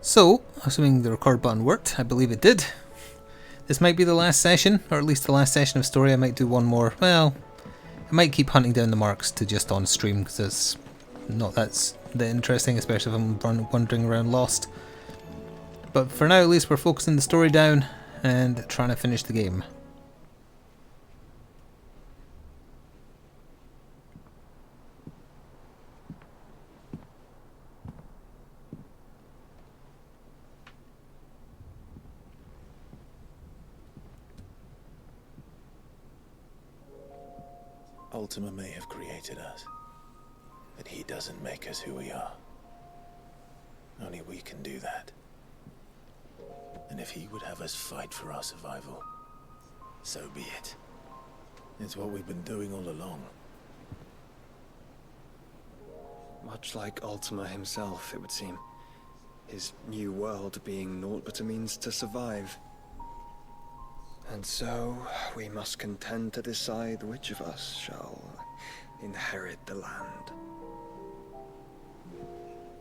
So, assuming the record button worked, I believe it did. This might be the last session, or at least the last session of story. I might do one more. Well, I might keep hunting down the marks to just on stream, because it's not that interesting, especially if I'm wandering around lost. But for now, at least, we're focusing the story down and trying to finish the game. Ultima may have created us, but he doesn't make us who we are. Only we can do that. And if he would have us fight for our survival, so be it. It's what we've been doing all along. Much like Ultima himself, it would seem. His new world being naught but a means to survive. And so, we must contend to decide which of us shall inherit the land.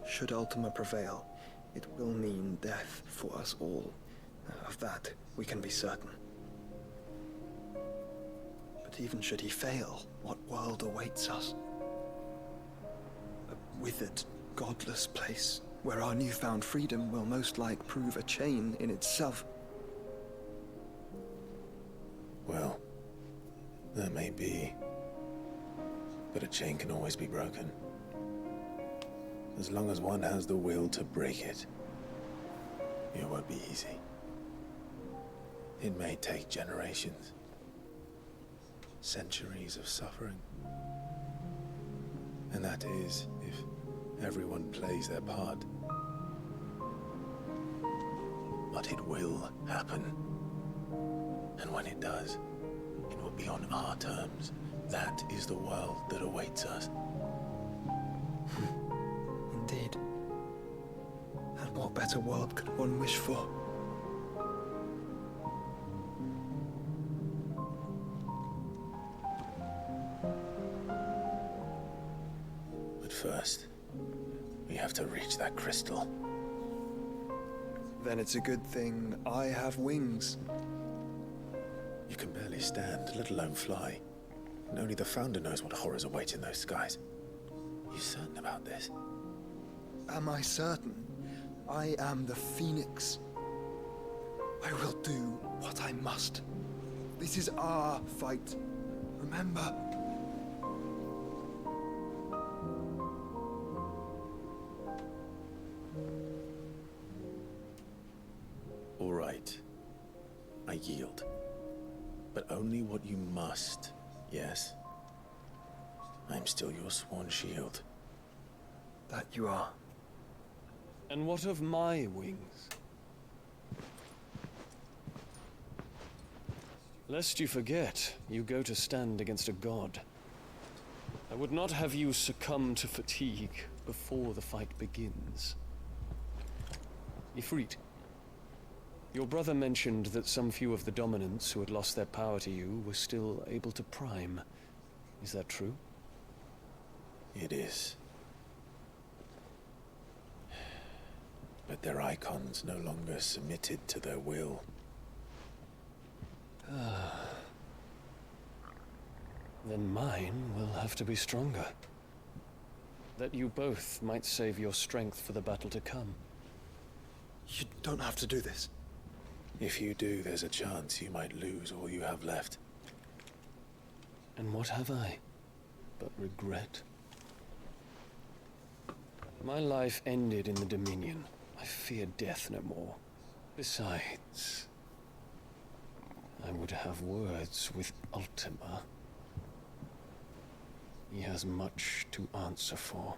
Should Ultima prevail, it will mean death for us all. Of that, we can be certain. But even should he fail, what world awaits us? A withered, godless place, where our newfound freedom will most like prove a chain in itself. Well, that may be, but a chain can always be broken. As long as one has the will to break it, it won't be easy. It may take generations, centuries of suffering. And that is, if everyone plays their part. But it will happen. And when it does, it will be on our terms. That is the world that awaits us. Indeed. And what better world could one wish for? But first, we have to reach that crystal. Then it's a good thing I have wings. You can barely stand, let alone fly. And only the Founder knows what horrors await in those skies. You certain about this? Am I certain? I am the Phoenix. I will do what I must. This is our fight. Remember? All right. I yield. But only what you must, yes? I'm still your sworn shield. That you are. And what of my wings? Lest you forget, you go to stand against a god. I would not have you succumb to fatigue before the fight begins. Ifrit, your brother mentioned that some few of the dominants who had lost their power to you were still able to prime. Is that true? It is. But their icons no longer submitted to their will. Then mine will have to be stronger. That you both might save your strength for the battle to come. You don't have to do this. If you do, there's a chance you might lose all you have left. And what have I but regret? My life ended in the Dominion. I fear death no more. Besides, I would have words with Ultima. He has much to answer for.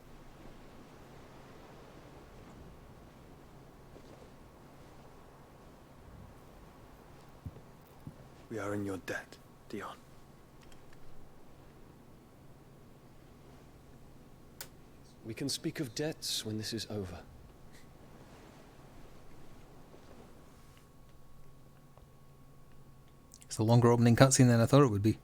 We are in your debt, Dion. We can speak of debts when this is over. It's a longer opening cutscene than I thought it would be.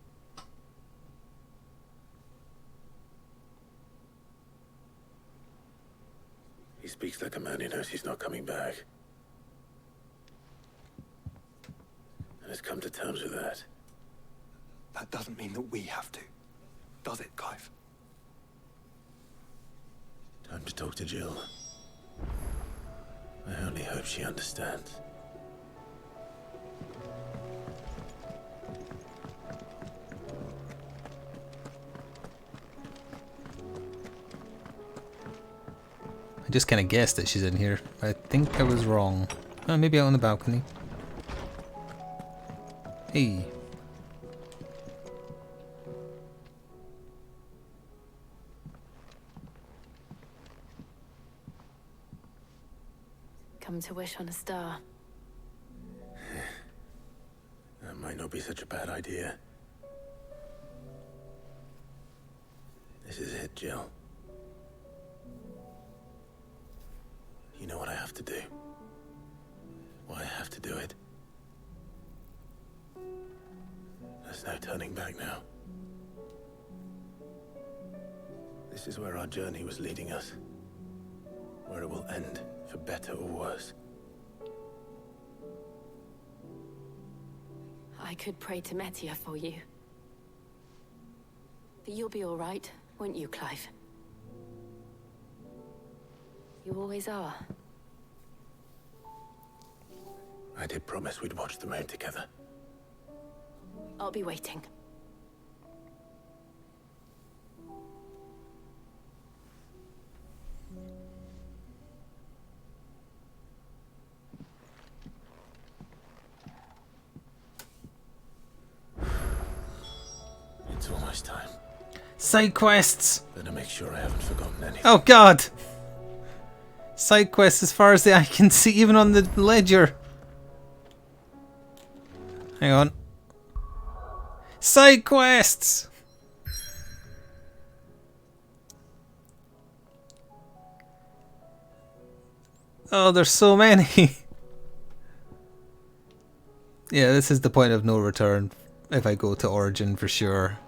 He speaks like a man who knows he's not coming back. And has come to terms with that. That doesn't mean that we have to, does it, Clive? Time to talk to Jill. I only hope she understands. I just kind of guessed that she's in here. I think I was wrong. Oh, maybe out on the balcony. Hey. Come to wish on a star. That might not be such a bad idea. This is it, Jill. You know what I have to do. Why I have to do it. There's no turning back now. This is where our journey was leading us. Where it will end, for better or worse. I could pray to Metia for you. But you'll be all right, won't you, Clive? You always are. I did promise we'd watch the moon together. I'll be waiting. It's almost time. Side quests! Better make sure I haven't forgotten anything. Oh god! Side quests as far as the eye can see, even on the ledger. Hang on. Side quests! Oh, there's so many. Yeah, this is the point of no return if I go to Origin for sure.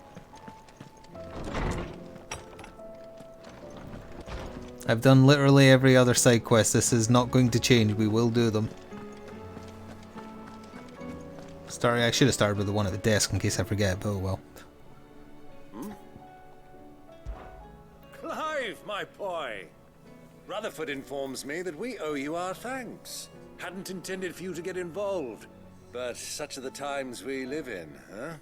I've done literally every other side quest. This is not going to change. We will do them. I should have started with the one at the desk in case I forget, but oh well. Clive, my boy! Rutherford informs me that we owe you our thanks. Hadn't intended for you to get involved, but such are the times we live in, huh?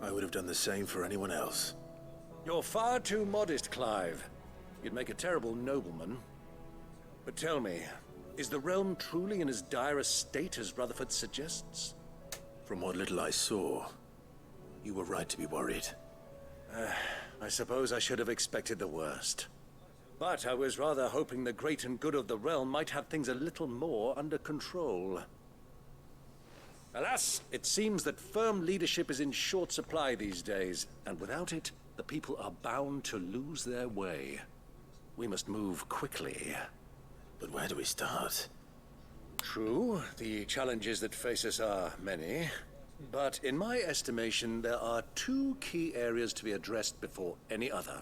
I would have done the same for anyone else. You're far too modest, Clive. You'd make a terrible nobleman. But tell me, is the realm truly in as dire a state as Rutherford suggests? From what little I saw, you were right to be worried. I suppose I should have expected the worst. But I was rather hoping the great and good of the realm might have things a little more under control. Alas, it seems that firm leadership is in short supply these days, and without it, the people are bound to lose their way. We must move quickly. But where do we start? True, the challenges that face us are many, but in my estimation, there are two key areas to be addressed before any other.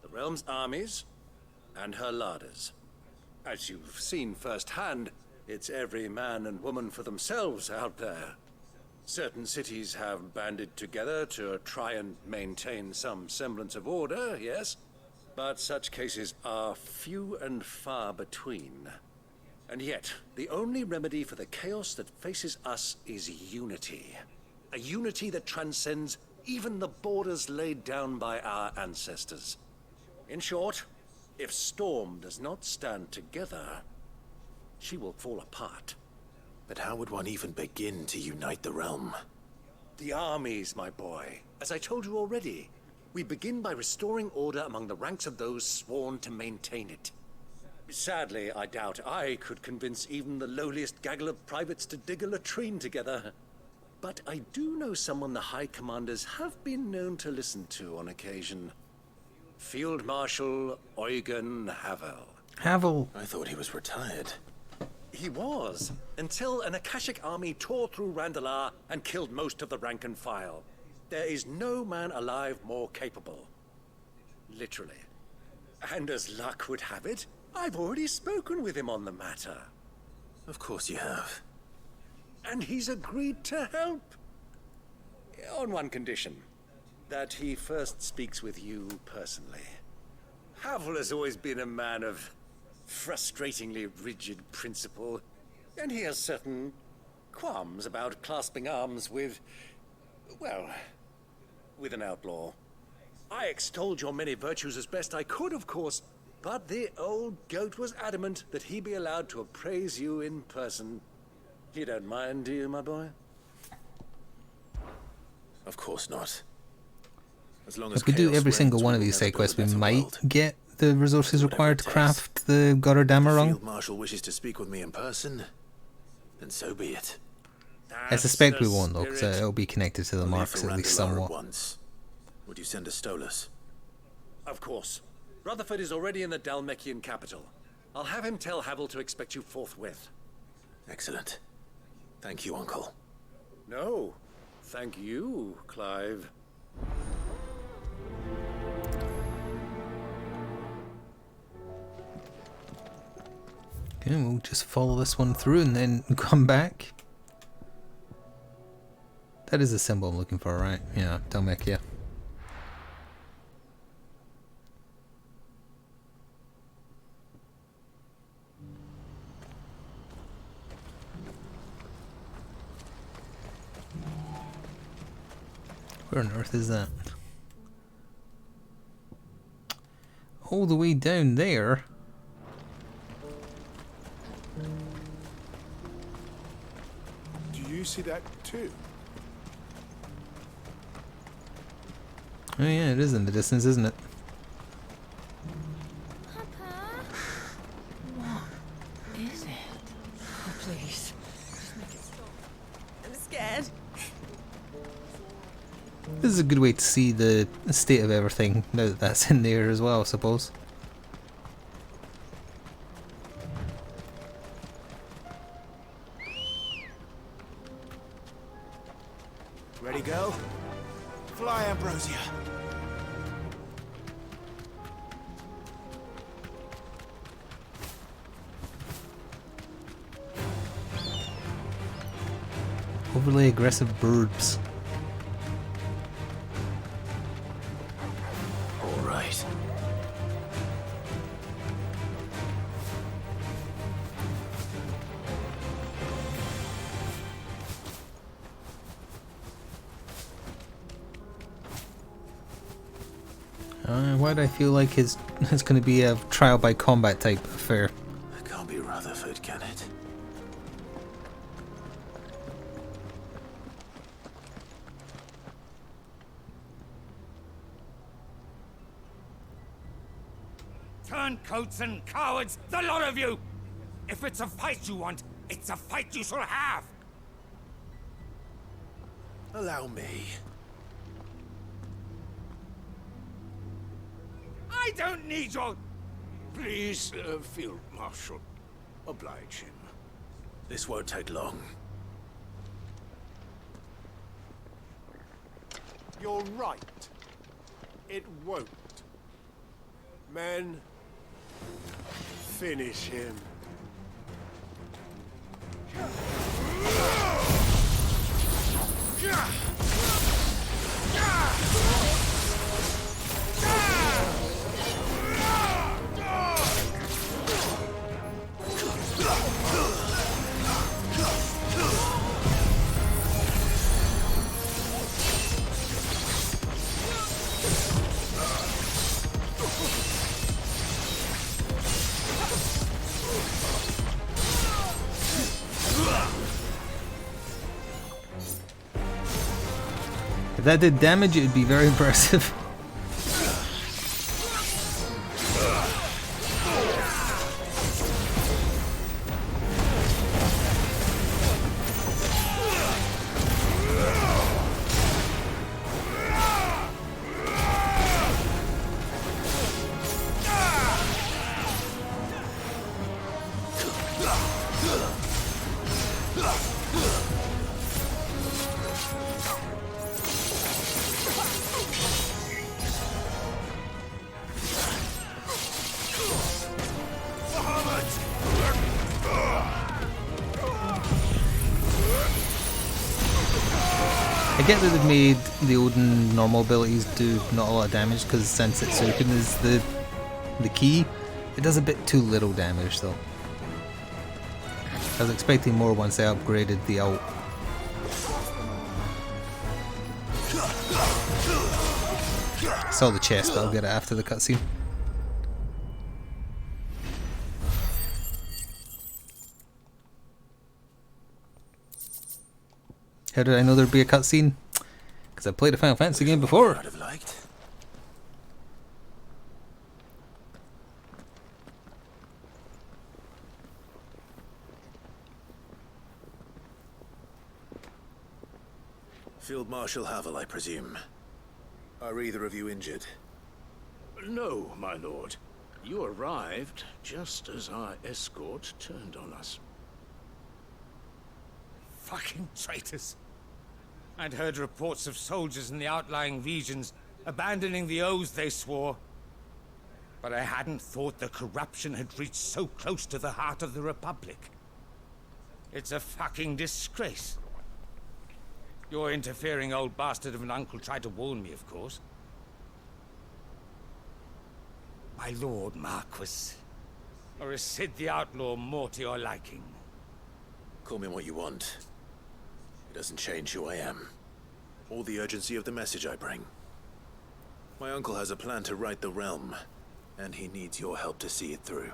The realm's armies, and her larders. As you've seen firsthand, it's every man and woman for themselves out there. Certain cities have banded together to try and maintain some semblance of order, yes, but such cases are few and far between. And yet, the only remedy for the chaos that faces us is unity. A unity that transcends even the borders laid down by our ancestors. In short, if Storm does not stand together, she will fall apart. But how would one even begin to unite the realm? The armies, my boy. As I told you already, we begin by restoring order among the ranks of those sworn to maintain it. Sadly, I doubt I could convince even the lowliest gaggle of privates to dig a latrine together. But I do know someone the High Commanders have been known to listen to on occasion. Field Marshal Eugen Havel. Havel. I thought he was retired. He was, until an Akashic army tore through Randalar and killed most of the rank and file. There is no man alive more capable. Literally. And as luck would have it, I've already spoken with him on the matter. Of course you have. And he's agreed to help. On one condition. That he first speaks with you personally. Havel has always been a man of frustratingly rigid principle. And he has certain qualms about clasping arms with, well, with an outlaw. I extolled your many virtues as best I could, of course, but the old goat was adamant that he be allowed to appraise you in person. You don't mind, do you, my boy? Of course not. As long as If we do chaos every single reigns, one we of will these never side quests, we build a better might world. get the resources Whatever required it to takes. craft the Goddardammer The rung. Field Marshal wishes to speak with me in person, then so be it. I suspect we That's the won't though, because spirit. it'll be connected to the I'll leave marks for at least Randalar at somewhat. once. Would you send a Stolas? Of course. Rutherford is already in the Dalmekian capital. I'll have him tell Havel to expect you forthwith. Excellent. Thank you, Uncle. No, thank you, Clive. Okay, we'll just follow this one through and then come back. That is the symbol I'm looking for, right? Yeah, Dalmekia. Where on earth is that? All the way down there. Do you see that too? Oh yeah, it is in the distance, isn't it? Papa? What is it? Oh, please. Just make it stop. I'm scared. This is a good way to see the state of everything now that that's in there as well, I suppose. Ready, go? Fly, Ambrosia. Overly aggressive birds. All right. Why do I feel like it's going to be a trial by combat type affair? That can't be Rutherford, can it? Turncoats and cowards, the lot of you! If it's a fight you want, it's a fight you shall have! Allow me. I don't need your... Please, Field Marshal, oblige him. This won't take long. You're right. It won't. Men, finish him. If that did damage, it would be very impressive. I get that they've made the Odin normal abilities do not a lot of damage because Sensitsuken is the key. It does a bit too little damage though. I was expecting more once I upgraded the ult. I saw the chest, but I'll get it after the cutscene. How did I know there'd be a cutscene? Because I played a Final Fantasy game before. I'd have liked. Field Marshal Havel, I presume. Are either of you injured? No, my lord. You arrived just as our escort turned on us. Fucking traitors. I'd heard reports of soldiers in the outlying regions abandoning the oaths they swore. But I hadn't thought the corruption had reached so close to the heart of the Republic. It's a fucking disgrace. Your interfering old bastard of an uncle tried to warn me, of course. My lord Marquis. Or is Sid the Outlaw more to your liking? Call me what you want. It doesn't change who I am, or the urgency of the message I bring. My uncle has a plan to right the realm, and he needs your help to see it through.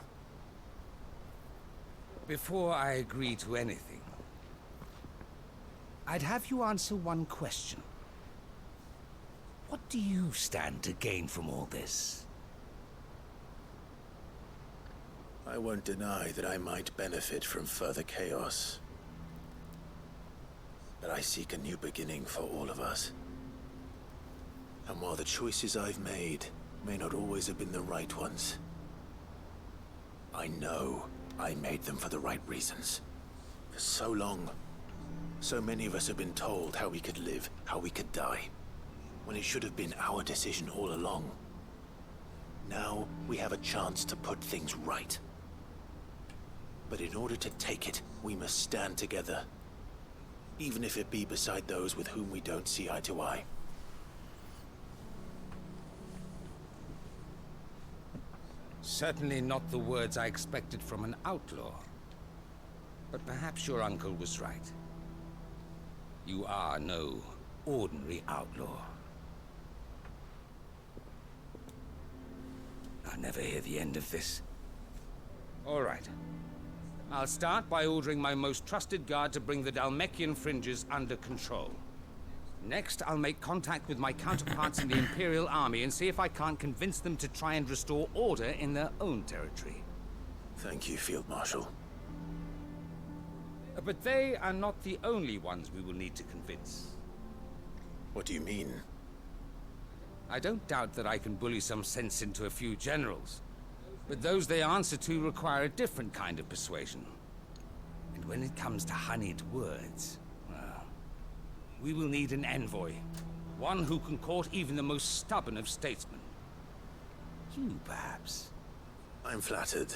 Before I agree to anything, I'd have you answer one question. What do you stand to gain from all this? I won't deny that I might benefit from further chaos. But I seek a new beginning for all of us. And while the choices I've made may not always have been the right ones, I know I made them for the right reasons. For so long, so many of us have been told how we could live, how we could die, when it should have been our decision all along. Now we have a chance to put things right. But in order to take it, we must stand together. Even if it be beside those with whom we don't see eye to eye. Certainly not the words I expected from an outlaw. But perhaps your uncle was right. You are no ordinary outlaw. I'll never hear the end of this. All right. I'll start by ordering my most trusted guard to bring the Dhalmekian fringes under control. Next, I'll make contact with my counterparts in the Imperial Army and see if I can't convince them to try and restore order in their own territory. Thank you, Field Marshal. But they are not the only ones we will need to convince. What do you mean? I don't doubt that I can bully some sense into a few generals. But those they answer to require a different kind of persuasion. And when it comes to honeyed words, well, we will need an envoy. One who can court even the most stubborn of statesmen. You, perhaps. I'm flattered.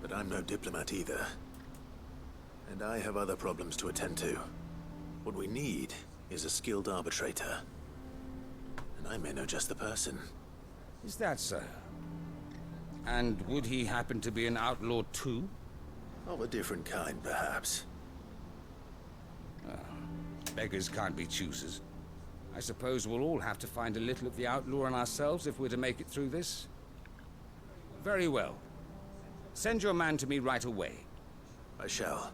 But I'm no diplomat either. And I have other problems to attend to. What we need is a skilled arbitrator. And I may know just the person. Is that so? And would he happen to be an outlaw too? Of a different kind, perhaps. Beggars can't be choosers. I suppose we'll all have to find a little of the outlaw in ourselves if we're to make it through this. Very well. Send your man to me right away. I shall.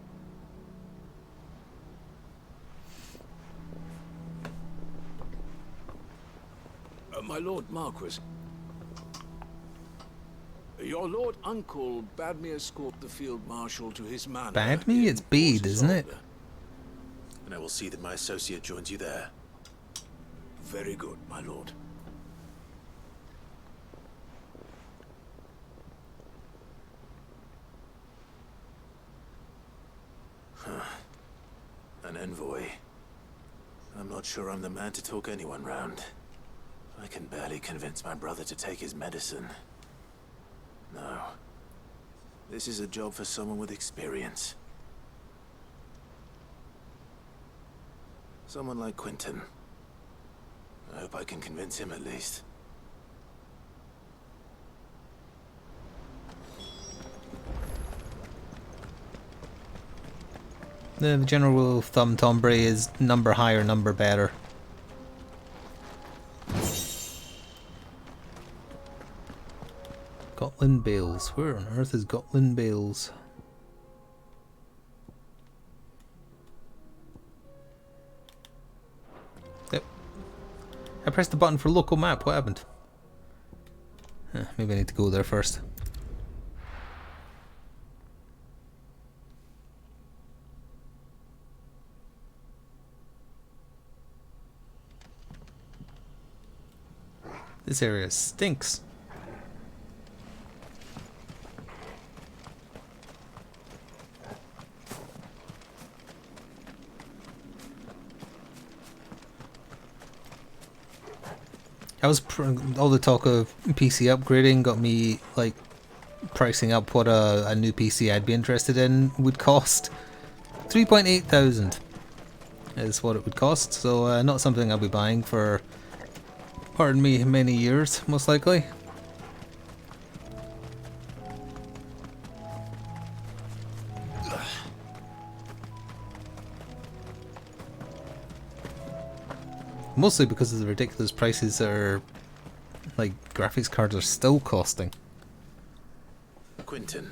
My Lord Marquis. Your Lord Uncle bade me escort the Field Marshal to his manor. Bade me? It's Bede, isn't it? And I will see that my associate joins you there. Very good, my lord. An envoy. I'm not sure I'm the man to talk anyone round. I can barely convince my brother to take his medicine. No. This is a job for someone with experience. Someone like Quentin. I hope I can convince him at least. The general rule of thumb, Tombray, is number higher, number better. Gotland Bales. Where on earth is Gotland Bales? Yep. I pressed the button for local map. What happened? Maybe I need to go there first. This area stinks. All the talk of PC upgrading got me like pricing up what a new PC I'd be interested in would cost. 3.8 thousand is what it would cost, so not something I'll be buying for, pardon me, many years, most likely. Mostly because of the ridiculous prices that are, like, graphics cards are still costing. Quentin,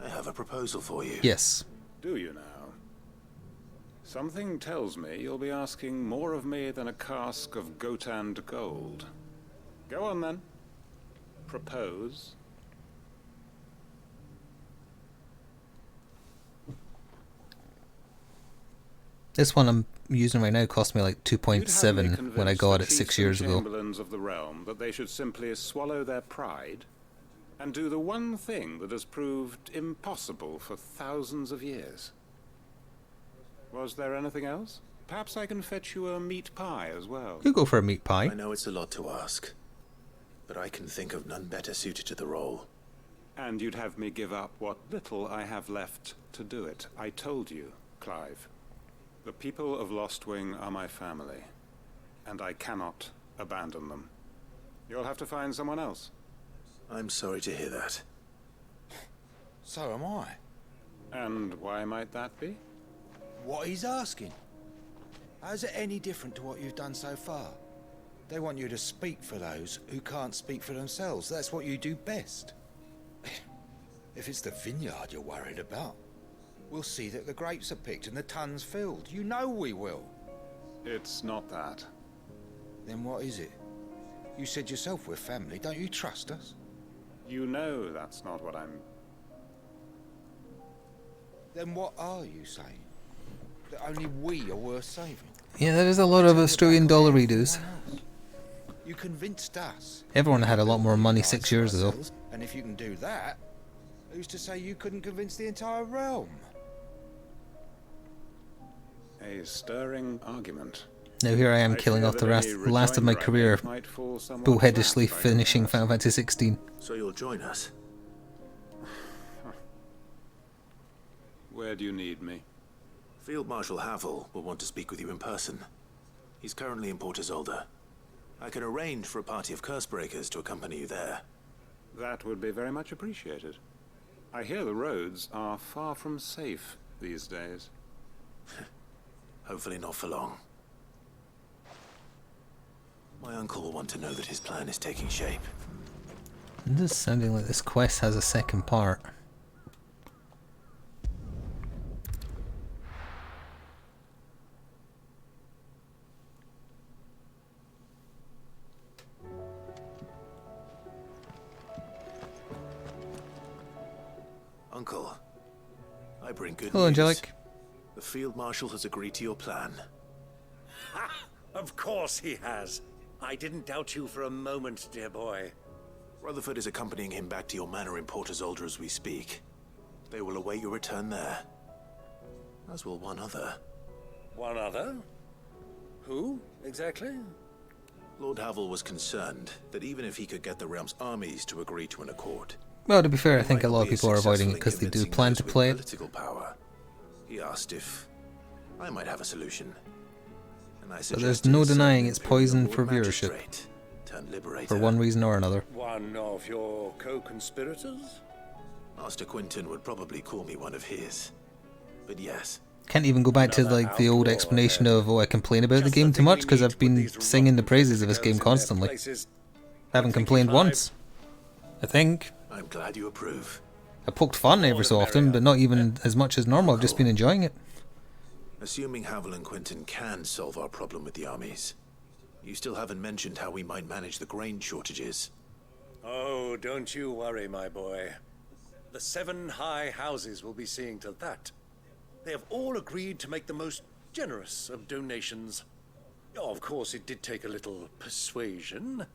I have a proposal for you. Yes. Do you now? Something tells me you'll be asking more of me than a cask of Gotand gold. Go on then. Propose. This one I'm using right now cost me like 2.7 when I got it 6 years ago. Chamberlains of the realm that they should simply swallow their pride and do the one thing that has proved impossible for thousands of years. Was there anything else? Perhaps I can fetch you a meat pie as well. You go for a meat pie. I know it's a lot to ask, but I can think of none better suited to the role. And you'd have me give up what little I have left to do it. I told you, Clive. The people of Lostwing are my family, and I cannot abandon them. You'll have to find someone else. I'm sorry to hear that. So am I. And why might that be? What he's asking. How's it any different to what you've done so far? They want you to speak for those who can't speak for themselves. That's what you do best. If it's the vineyard you're worried about, we'll see that the grapes are picked and the tons filled. You know we will. It's not that. Then what is it? You said yourself we're family. Don't you trust us? You know that's not what I'm... Then what are you saying? That only we are worth saving? Yeah, there is a lot of Australian dollar redos. You convinced us. Everyone had a lot more money 6 years ago. And if you can do that, who's to say you couldn't convince the entire realm? A stirring argument. Now here I am killing off the last of my career, bullheadishly finishing Final Fantasy 16. So you'll join us? Where do you need me? Field Marshal Havel will want to speak with you in person. He's currently in Port Isolde. I can arrange for a party of Cursebreakers to accompany you there. That would be very much appreciated. I hear the roads are far from safe these days. Hopefully not for long. My uncle will want to know that his plan is taking shape. This is sounding like this quest has a second part. Uncle, I bring good Hello, news. Angelic. The Field Marshal has agreed to your plan. Ha! Of course he has. I didn't doubt you for a moment, dear boy. Rutherford is accompanying him back to your manor in Port Isolde as we speak. They will await your return there. As will one other. One other? Who, exactly? Lord Havel was concerned that even if he could get the realm's armies to agree to an accord... Well, to be fair, I think a lot of people are avoiding it because they do plan to play it. Political power. He asked if I might have a solution. And I But there's no denying it's poison for viewership, turned liberator. for one reason or another. One of your co-conspirators? Master Quinton would probably call me one of his. But yes. Can't even go back to like the old explanation of, oh, I complain about the game too much because I've been singing the praises of this game constantly. I haven't complained once, I think. I'm glad you approve. I poked fun every so often, but not even as much as normal. I've just been enjoying it. Assuming Havel and Quinton can solve our problem with the armies, you still haven't mentioned how we might manage the grain shortages. Oh, don't you worry, my boy. The 7 high houses will be seeing to that. They have all agreed to make the most generous of donations. Oh, of course, it did take a little persuasion,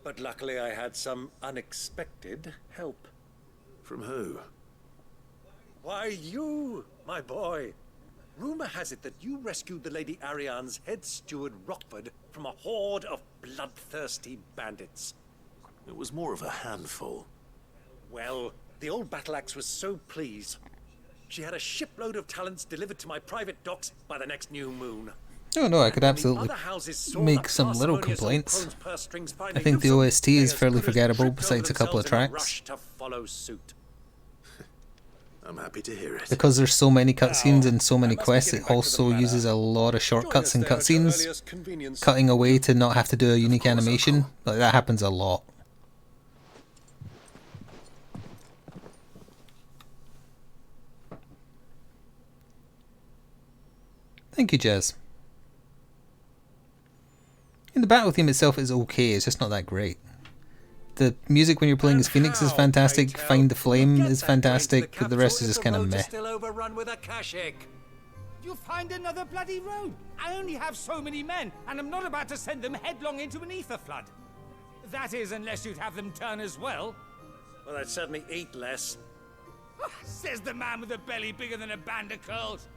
but luckily I had some unexpected help. From who? Why, you, my boy. Rumor has it that you rescued the Lady Ariane's head steward Rockford from a horde of bloodthirsty bandits. It was more of a handful. Well, the old battle axe was so pleased. She had a shipload of talents delivered to my private docks by the next new moon. Oh no, I could absolutely make some little complaints. I think the OST is fairly forgettable besides a couple of tracks. I'm happy to hear it. Because there's so many cutscenes and so many quests, it also uses a lot of shortcuts in cutscenes, cutting away to not have to do a unique animation. Like, that happens a lot. Thank you, Jez. And the battle theme itself is okay, it's just not that great. The music when you're playing as Phoenix is fantastic, Find the Flame is fantastic, but the rest is just kind of meh. Still overrun with Akashic. You find another bloody road. I only have so many men, and I'm not about to send them headlong into an ether flood. That is, unless you'd have them turn as well. Well, I'd certainly eat less. Says the man with a belly bigger than a band of curls.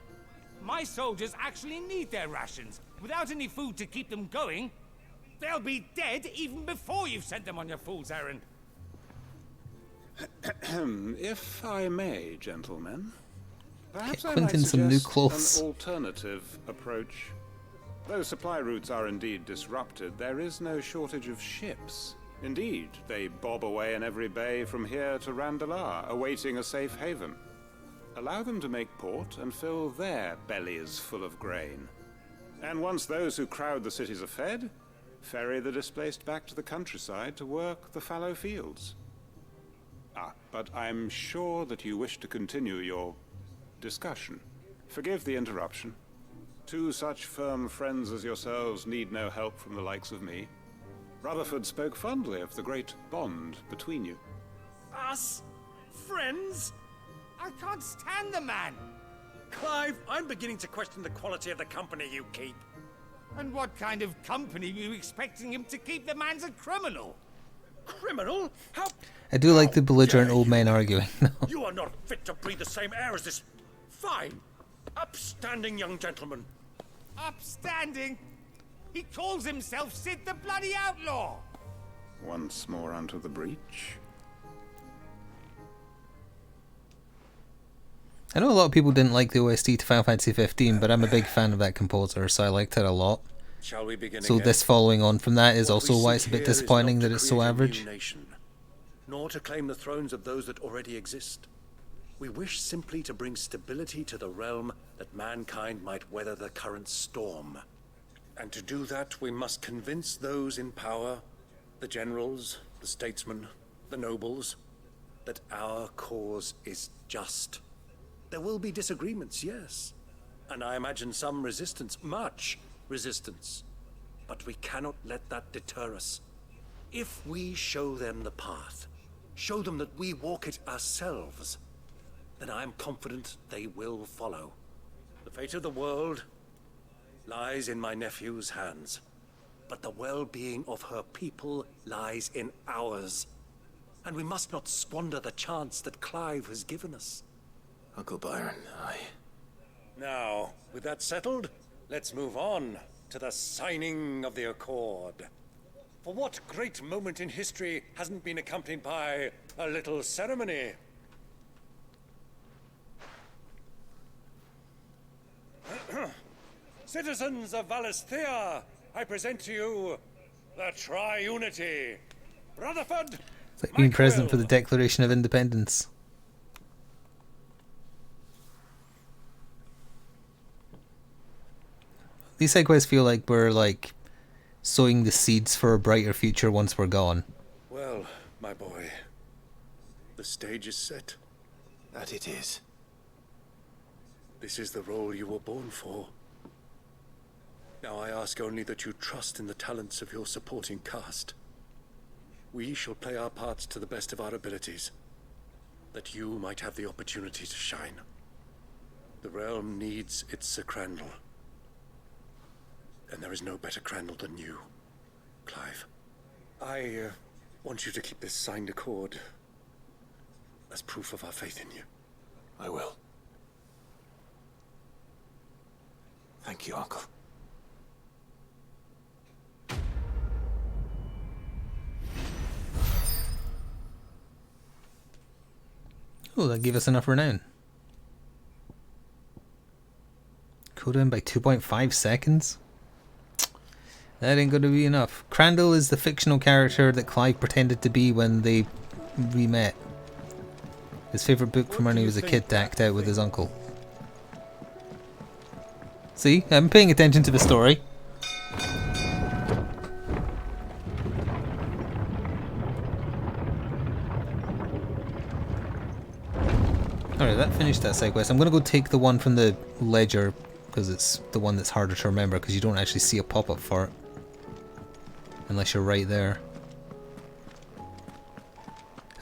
My soldiers actually need their rations. Without any food to keep them going, they'll be dead even before you've sent them on your fool's errand. If I may, gentlemen, perhaps Get I might Quentin some new suggest clothes. an alternative approach. Though supply routes are indeed disrupted, there is no shortage of ships. Indeed, they bob away in every bay from here to Randalar, awaiting a safe haven. Allow them to make port and fill their bellies full of grain. And once those who crowd the cities are fed, ferry the displaced back to the countryside to work the fallow fields. But I'm sure that you wish to continue your discussion. Forgive the interruption. 2 such firm friends as yourselves need no help from the likes of me. Rutherford spoke fondly of the great bond between you. Us? Friends? I can't stand the man. Clive, I'm beginning to question the quality of the company you keep. And what kind of company were you expecting him to keep? The man's a criminal. Criminal? How? I do like the belligerent old men arguing. You are not fit to breathe the same air as this fine, upstanding young gentleman. Upstanding? He calls himself Sid the Bloody Outlaw. Once more onto the breach. I know a lot of people didn't like the OST to Final Fantasy 15, but I'm a big fan of that composer, so I liked it a lot. Shall we begin So again? this following on from that is What also we why seek it's a bit here is disappointing not that to it's so create a new average. nation, nor to claim the thrones of those that already exist. We wish simply to bring stability to the realm that mankind might weather the current storm. And to do that, we must convince those in power, the generals, the statesmen, the nobles, that our cause is just. There will be disagreements, yes. And I imagine some resistance, much resistance. But we cannot let that deter us. If we show them the path, show them that we walk it ourselves, then I am confident they will follow. The fate of the world lies in my nephew's hands, but the well-being of her people lies in ours. And we must not squander the chance that Clive has given us. Uncle Byron, Now, with that settled, let's move on to the signing of the Accord. For what great moment in history hasn't been accompanied by a little ceremony? Citizens of Valisthea, I present to you the Tri-Unity. Rutherford, It's like being present for the Declaration of Independence. These side quests feel like we're like sowing the seeds for a brighter future once we're gone. Well, my boy, the stage is set. That it is. This is the role you were born for. Now I ask only that you trust in the talents of your supporting cast. We shall play our parts to the best of our abilities, that you might have the opportunity to shine. The realm needs its Sir Crandall. And there is no better Crandall than you, Clive. I want you to keep this signed accord as proof of our faith in you. I will. Thank you, Uncle. Oh, that gave us enough renown. Cooldown by 2.5 seconds? That ain't gonna be enough. Crandall is the fictional character that Clive pretended to be when they re-met. His favourite book from when he was a kid to act out with his uncle. See? I'm paying attention to the story. Alright, that finished that side quest. I'm gonna go take the one from the ledger, because it's the one that's harder to remember, because you don't actually see a pop-up for it. Unless you're right there.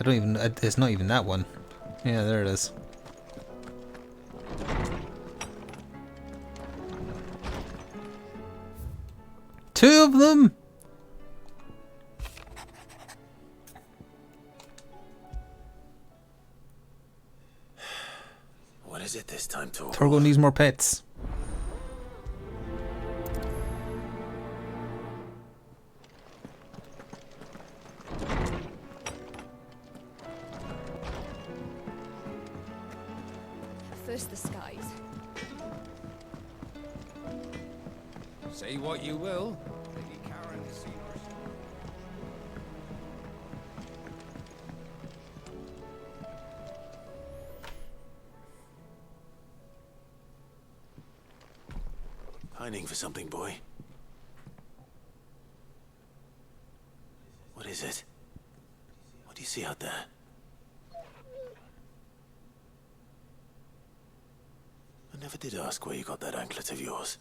It's not even that one. Yeah, there it is. Two of them! What is it this time, Tor? Torgo needs more pets. First the skies. Say what you will, Lady Karen has seen her. Pining for something, boy. What is it? What do you see out there? I never did ask where you got that anklet of yours.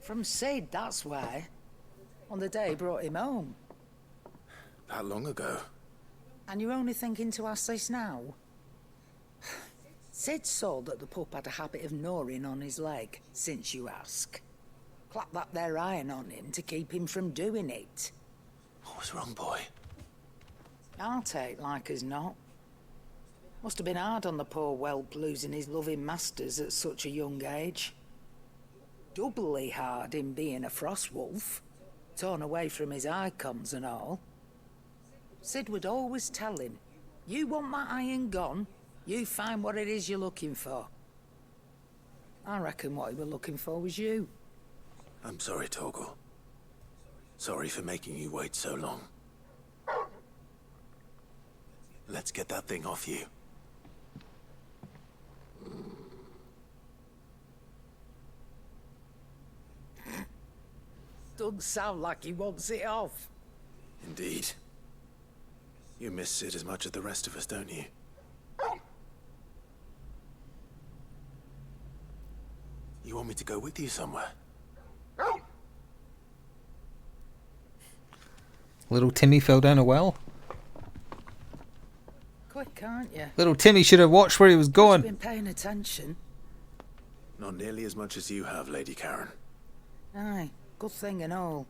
From Sid, that's why. On the day he brought him home. That long ago? And you're only thinking to ask this now? Sid saw that the pup had a habit of gnawing on his leg, since you ask. Clap that there iron on him to keep him from doing it. What was wrong, boy? I'll take like as not. Must have been hard on the poor whelp losing his loving masters at such a young age. Doubly hard in being a frost wolf, torn away from his icons and all. Sid would always tell him, you want that iron gone, you find what it is you're looking for. I reckon what he was looking for was you. I'm sorry, Torgal. Sorry for making you wait so long. Let's get that thing off you. Doesn't sound like he wants it off. Indeed. You miss Sid as much as the rest of us, don't you? You want me to go with you somewhere? Little Timmy fell down a well. Quick, aren't you? Little Timmy should have watched where he was going. Been paying attention. Not nearly as much as you have, Lady Karen. Aye, good thing and all.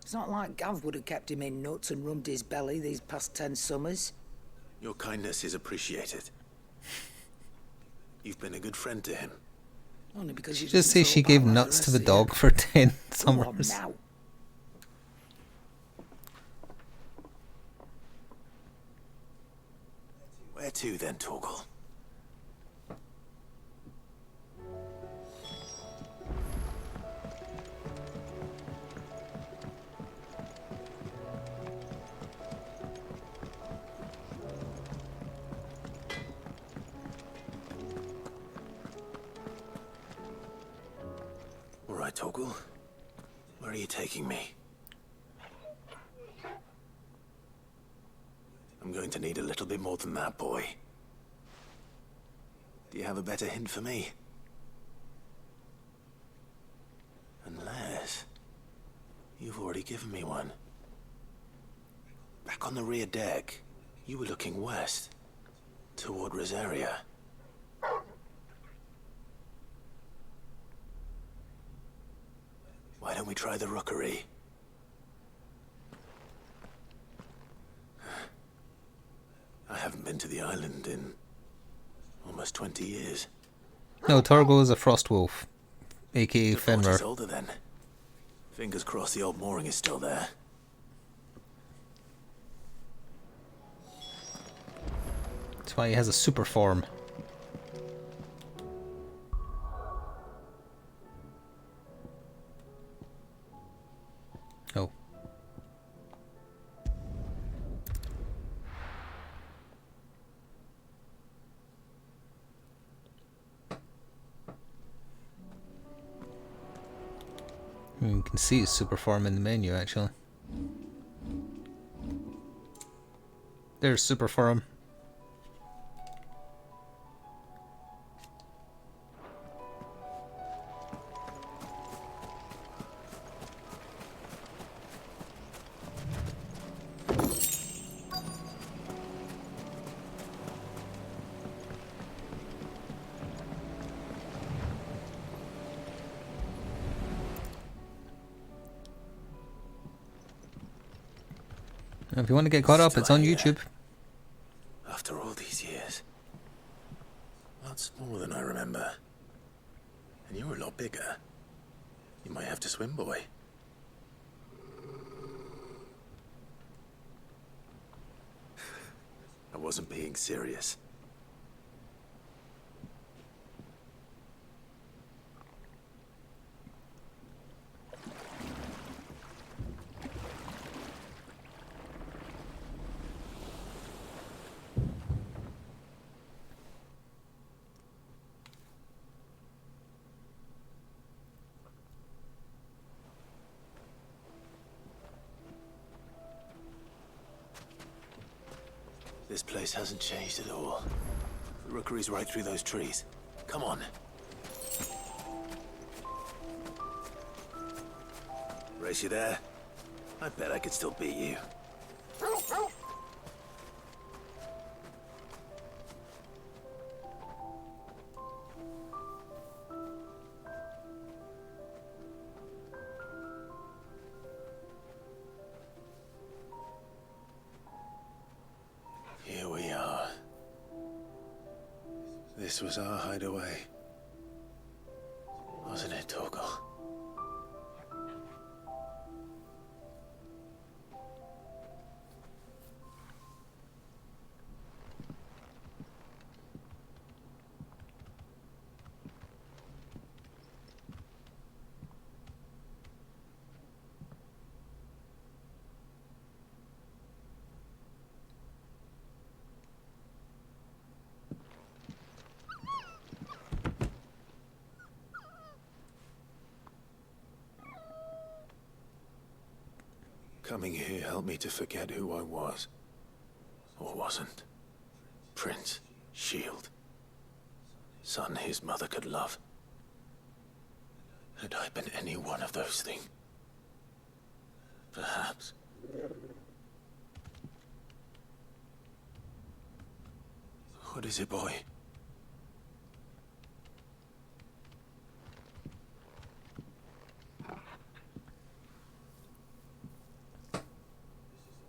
It's not like Gav would have kept him in nuts and rubbed his belly these past 10 summers. Your kindness is appreciated. You've been a good friend to him. Only because you Just say she gave nuts to the dog for 10 summers. Now. Where to then, Torgal? Torgal? Where are you taking me? I'm going to need a little bit more than that, boy. Do you have a better hint for me? Unless... you've already given me one. Back on the rear deck, you were looking west, toward Rosaria. Why don't we try the rookery? I haven't been to the island in almost 20 years. No, Torgal is a frost wolf, aka The fort is Fenrir. older then. Fingers crossed the old mooring is still there. That's why he has a super form. Oh. You can see his super form in the menu, actually. There's super form. If you want to get caught up, it's on YouTube. After all these years. Lots more than I remember. And you were a lot bigger. You might have to swim, boy. I wasn't being serious. This place hasn't changed at all. The rookery's right through those trees. Come on. Race you there? I bet I could still beat you. Here we are. This was our hideaway. Wasn't it, Torgal? Coming here helped me to forget who I was. Or wasn't. Prince, shield. Son his mother could love. Had I been any one of those things? Perhaps. What is it, boy?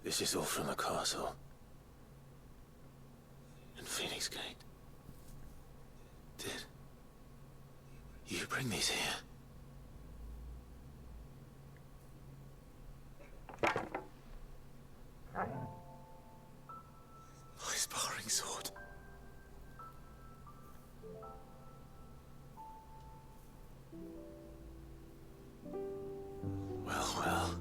This is all from the castle. In Phoenix Gate. Did you bring these here? My sparring sword. Well, well.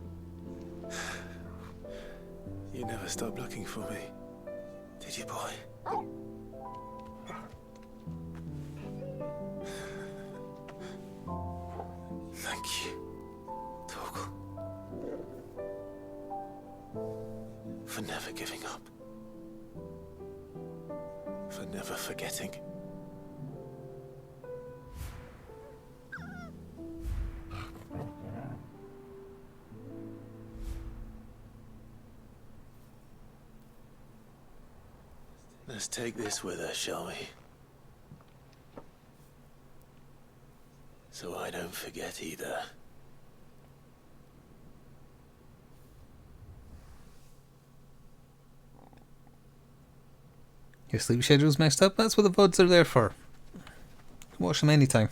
You never stopped looking for me, did you, boy? Thank Thank you, Torgal, for never giving up, for never forgetting. Let's take this with us, shall we? So I don't forget either. Your sleep schedule's messed up? That's what the VODs are there for. Watch them anytime.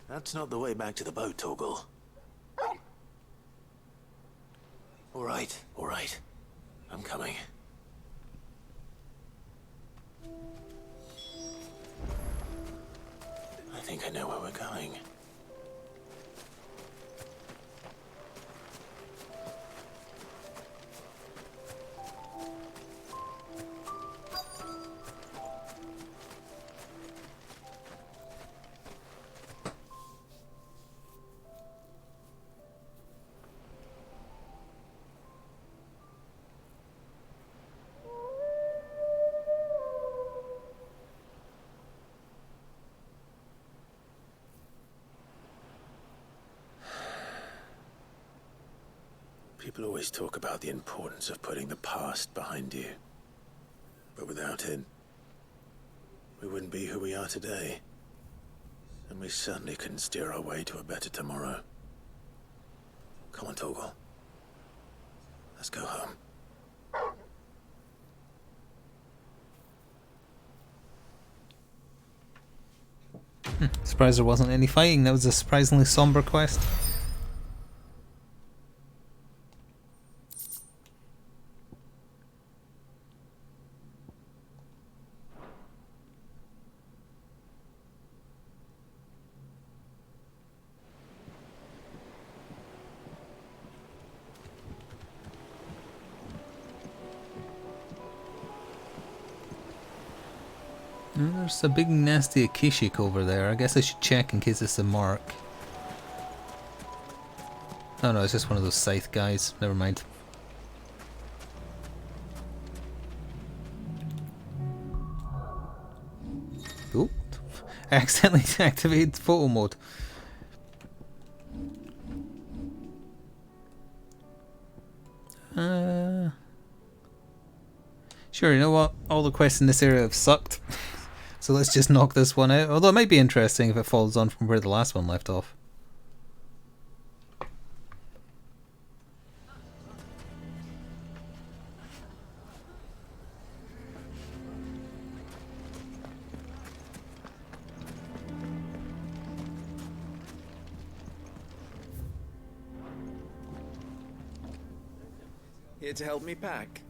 That's not the way back to the boat, Torgal. All right. I'm coming. I think I know where we're going. People always talk about the importance of putting the past behind you. But without it, we wouldn't be who we are today. And we certainly couldn't steer our way to a better tomorrow. Come on, Torgal. Let's go home. Surprised there wasn't any fighting. That was a surprisingly somber quest. There's a big nasty Akishik over there. I guess I should check in case it's a mark. Oh no, it's just one of those scythe guys. Never mind. Oh, I accidentally activated photo mode. Sure, you know what? All the quests in this area have sucked. So let's just knock this one out. Although it might be interesting if it follows on from where the last one left off. Here to help me pack?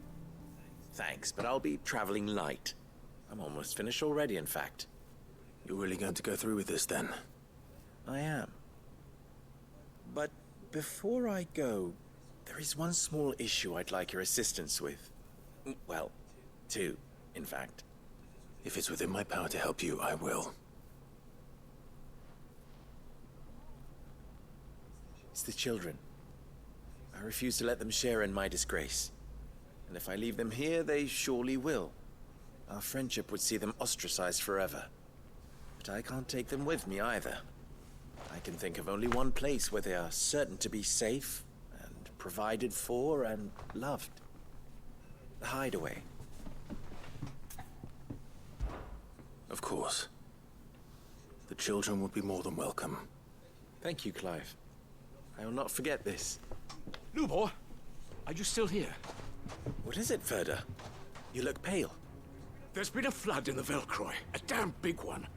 Thanks, but I'll be traveling light. I'm almost finished already, in fact. You're really going to go through with this, then? I am. But before I go, there is one small issue I'd like your assistance with. Well, two, in fact. If it's within my power to help you, I will. It's the children. I refuse to let them share in my disgrace. And if I leave them here, they surely will. Our friendship would see them ostracized forever. But I can't take them with me either. I can think of only one place where they are certain to be safe, and provided for, and loved. The hideaway. Of course. The children would be more than welcome. Thank you, Clive. I will not forget this. Lubor, are you still here? What is it, Ferda? You look pale. There's been a flood in the Velcroy, a damn big one.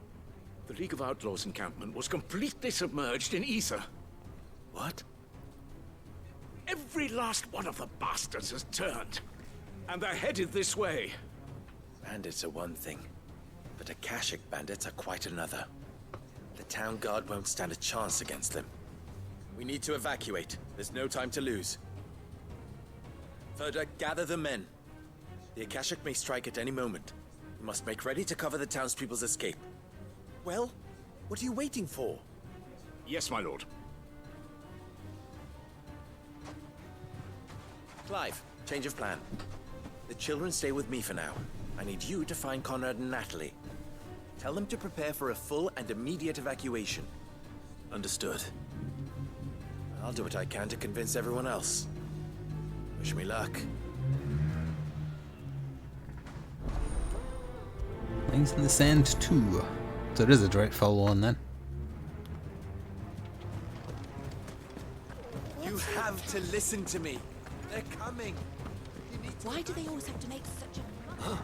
The League of Outlaws encampment was completely submerged in ether. What? Every last one of the bastards has turned, and they're headed this way. Bandits are one thing, but Akashic bandits are quite another. The town guard won't stand a chance against them. We need to evacuate. There's no time to lose. Ferda, gather the men. The Akashic may strike at any moment. You must make ready to cover the townspeople's escape. Well, what are you waiting for? Yes, my lord. Clive, change of plan. The children stay with me for now. I need you to find Conrad and Natalie. Tell them to prepare for a full and immediate evacuation. Understood. I'll do what I can to convince everyone else. Wish me luck. Lines in the Sand 2. So it is a direct follow-on then. You have to listen to me. They're coming. Why do they always have to make such a...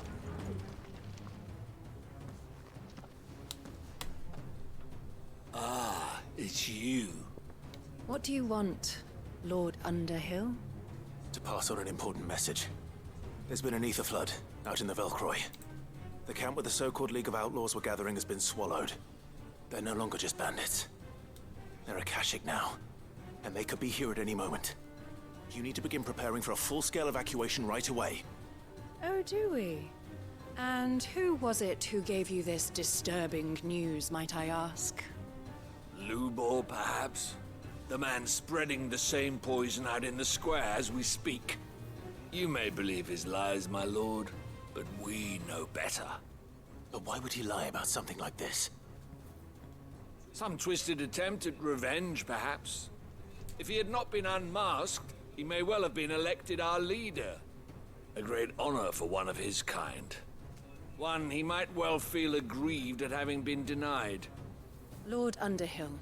Ah, it's you. What do you want, Lord Underhill? To pass on an important message. There's been an ether flood out in the Velcroy. The camp where the so-called League of Outlaws were gathering has been swallowed. They're no longer just bandits. They're Akashic now, and they could be here at any moment. You need to begin preparing for a full-scale evacuation right away. Oh, do we? And who was it who gave you this disturbing news, might I ask? Lubor, perhaps? The man spreading the same poison out in the square as we speak. You may believe his lies, my lord, but we know better. But why would he lie about something like this? Some twisted attempt at revenge, perhaps. If he had not been unmasked, he may well have been elected our leader. A great honor for one of his kind. One he might well feel aggrieved at having been denied. Lord Underhill,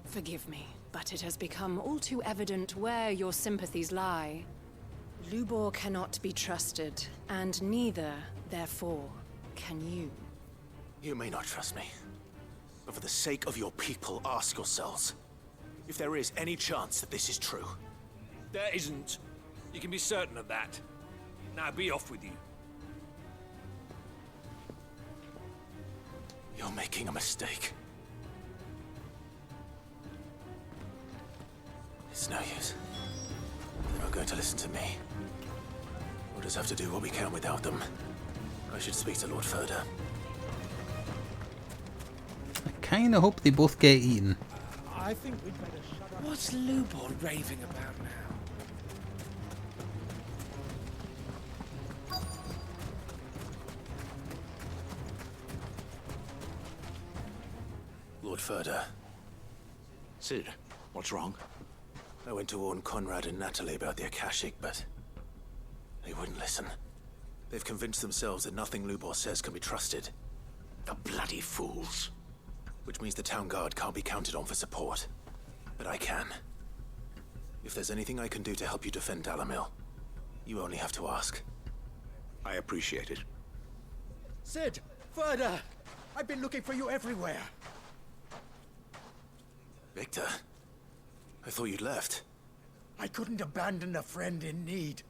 forgive me, but it has become all too evident where your sympathies lie. Lubor cannot be trusted, and neither, therefore, can you. You may not trust me, but for the sake of your people, ask yourselves if there is any chance that this is true. There isn't. You can be certain of that. Now be off with you. You're making a mistake. It's no use. They're not going to listen to me. We'll just have to do what we can without them. I should speak to Lord Furder. I kinda hope they both get eaten. I think we'd better shut up. What's Lubor raving about now? Lord Furder. Sid, what's wrong? I went to warn Conrad and Natalie about the Akashic, but they wouldn't listen. They've convinced themselves that nothing Lubor says can be trusted. The bloody fools. Which means the town guard can't be counted on for support. But I can. If there's anything I can do to help you defend Dalamil, you only have to ask. I appreciate it. Sid! Further! I've been looking for you everywhere. Victor, I thought you'd left. I couldn't abandon a friend in need.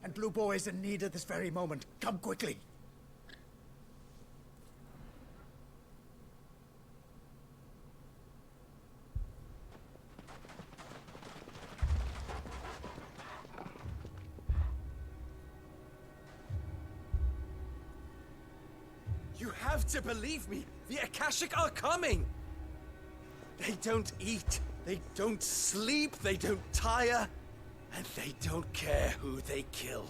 And Blue Boy is in need at this very moment. Come quickly. You have to believe me. The Akashic are coming. They don't eat, they don't sleep, they don't tire, and they don't care who they kill.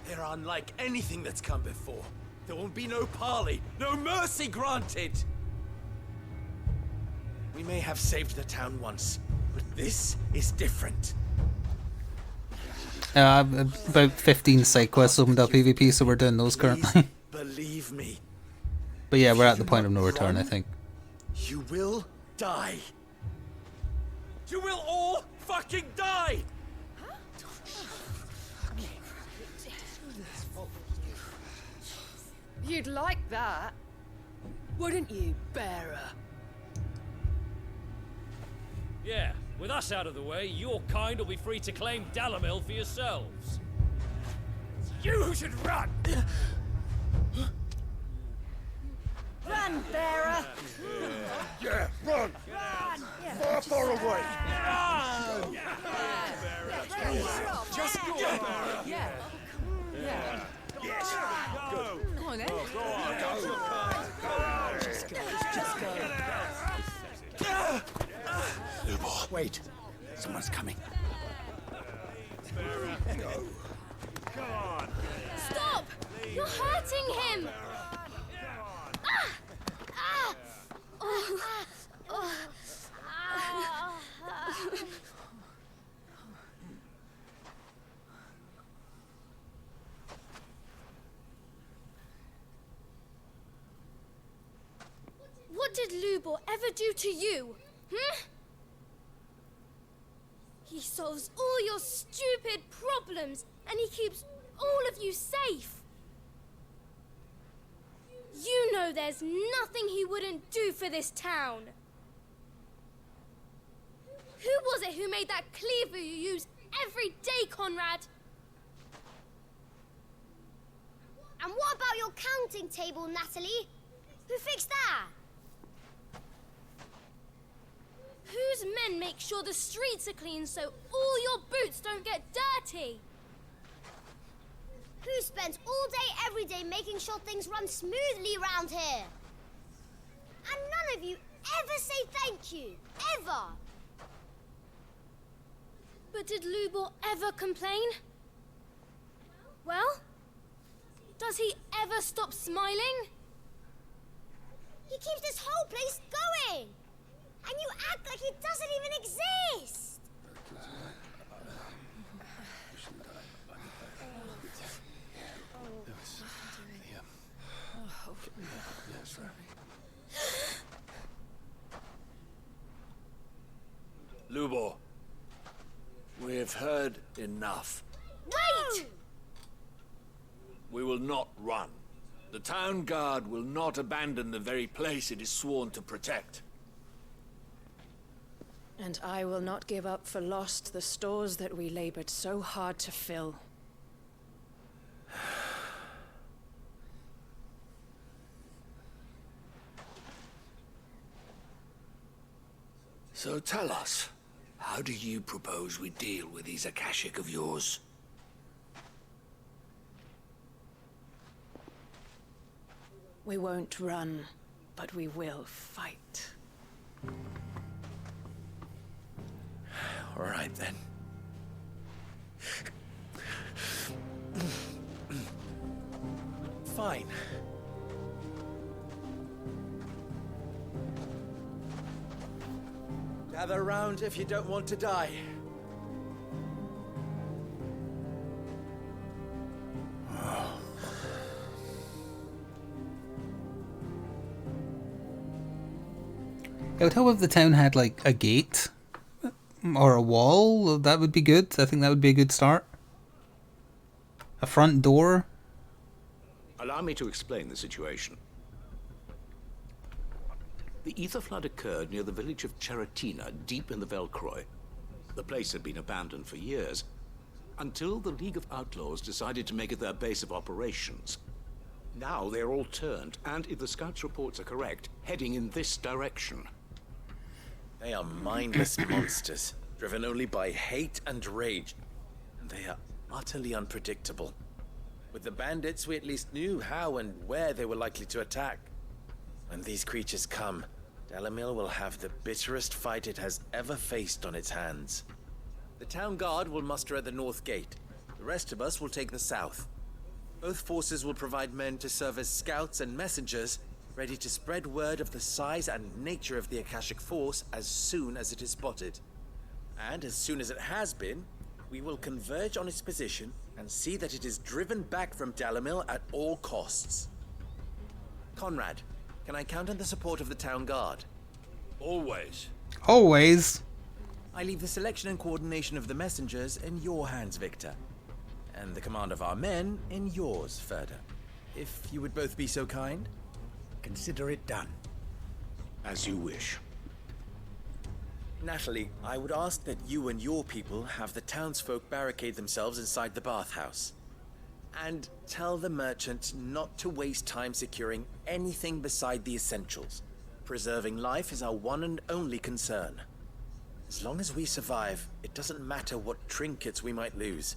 They're unlike anything that's come before. There won't be no parley, no mercy granted. We may have saved the town once, but this is different. About 15 side quests opened up PvP, so we're doing those currently. Believe me. But yeah, we're at the point of no return, I think. You will die. You will all fucking die! You'd like that, wouldn't you, bearer? Yeah, with us out of the way, your kind will be free to claim Dalamil for yourselves. You should run! Run, bearer! Yeah, run! Run! Far away! Just go! Yeah. Yes! Go! Wait. Someone's coming. Stop! You're hurting him! Ah! Ah! Oh. Oh. Ah. What did Lubor ever do to you? He solves all your stupid problems, and he keeps all of you safe. You know there's nothing he wouldn't do for this town. Who was it who made that cleaver you use every day, Conrad? And what about your counting table, Natalie? Who fixed that? Whose men make sure the streets are clean so all your boots don't get dirty? Who spends all day, every day making sure things run smoothly around here? And none of you ever say thank you. Ever. But did Lubor ever complain? Well, does he ever stop smiling? He keeps this whole place going. And you act like he doesn't even exist. Lubor, we've heard enough. Wait! We will not run. The town guard will not abandon the very place it is sworn to protect. And I will not give up for lost the stores that we labored so hard to fill. So tell us, how do you propose we deal with these Akashic of yours? We won't run, but we will fight. All right, then. Fine. Gather round if you don't want to die. I would hope if the town had like a gate or a wall, that would be good. I think that would be a good start. A front door. Allow me to explain the situation. The ether flood occurred near the village of Cheratina, deep in the Velcroy. The place had been abandoned for years, until the League of Outlaws decided to make it their base of operations. Now they're all turned, and if the scouts' reports are correct, heading in this direction. They are mindless monsters, driven only by hate and rage. And they are utterly unpredictable. With the bandits, we at least knew how and where they were likely to attack. When these creatures come, Dalamil will have the bitterest fight it has ever faced on its hands. The town guard will muster at the north gate. The rest of us will take the south. Both forces will provide men to serve as scouts and messengers, ready to spread word of the size and nature of the Akashic force as soon as it is spotted. And as soon as it has been, we will converge on its position and see that it is driven back from Dalamil at all costs. Conrad, can I count on the support of the town guard? Always. Always. I leave the selection and coordination of the messengers in your hands, Victor. And the command of our men in yours, Ferda. If you would both be so kind. Consider it done. As you wish. Natalie, I would ask that you and your people have the townsfolk barricade themselves inside the bathhouse. And tell the merchant not to waste time securing anything beside the essentials. Preserving life is our one and only concern. As long as we survive, it doesn't matter what trinkets we might lose.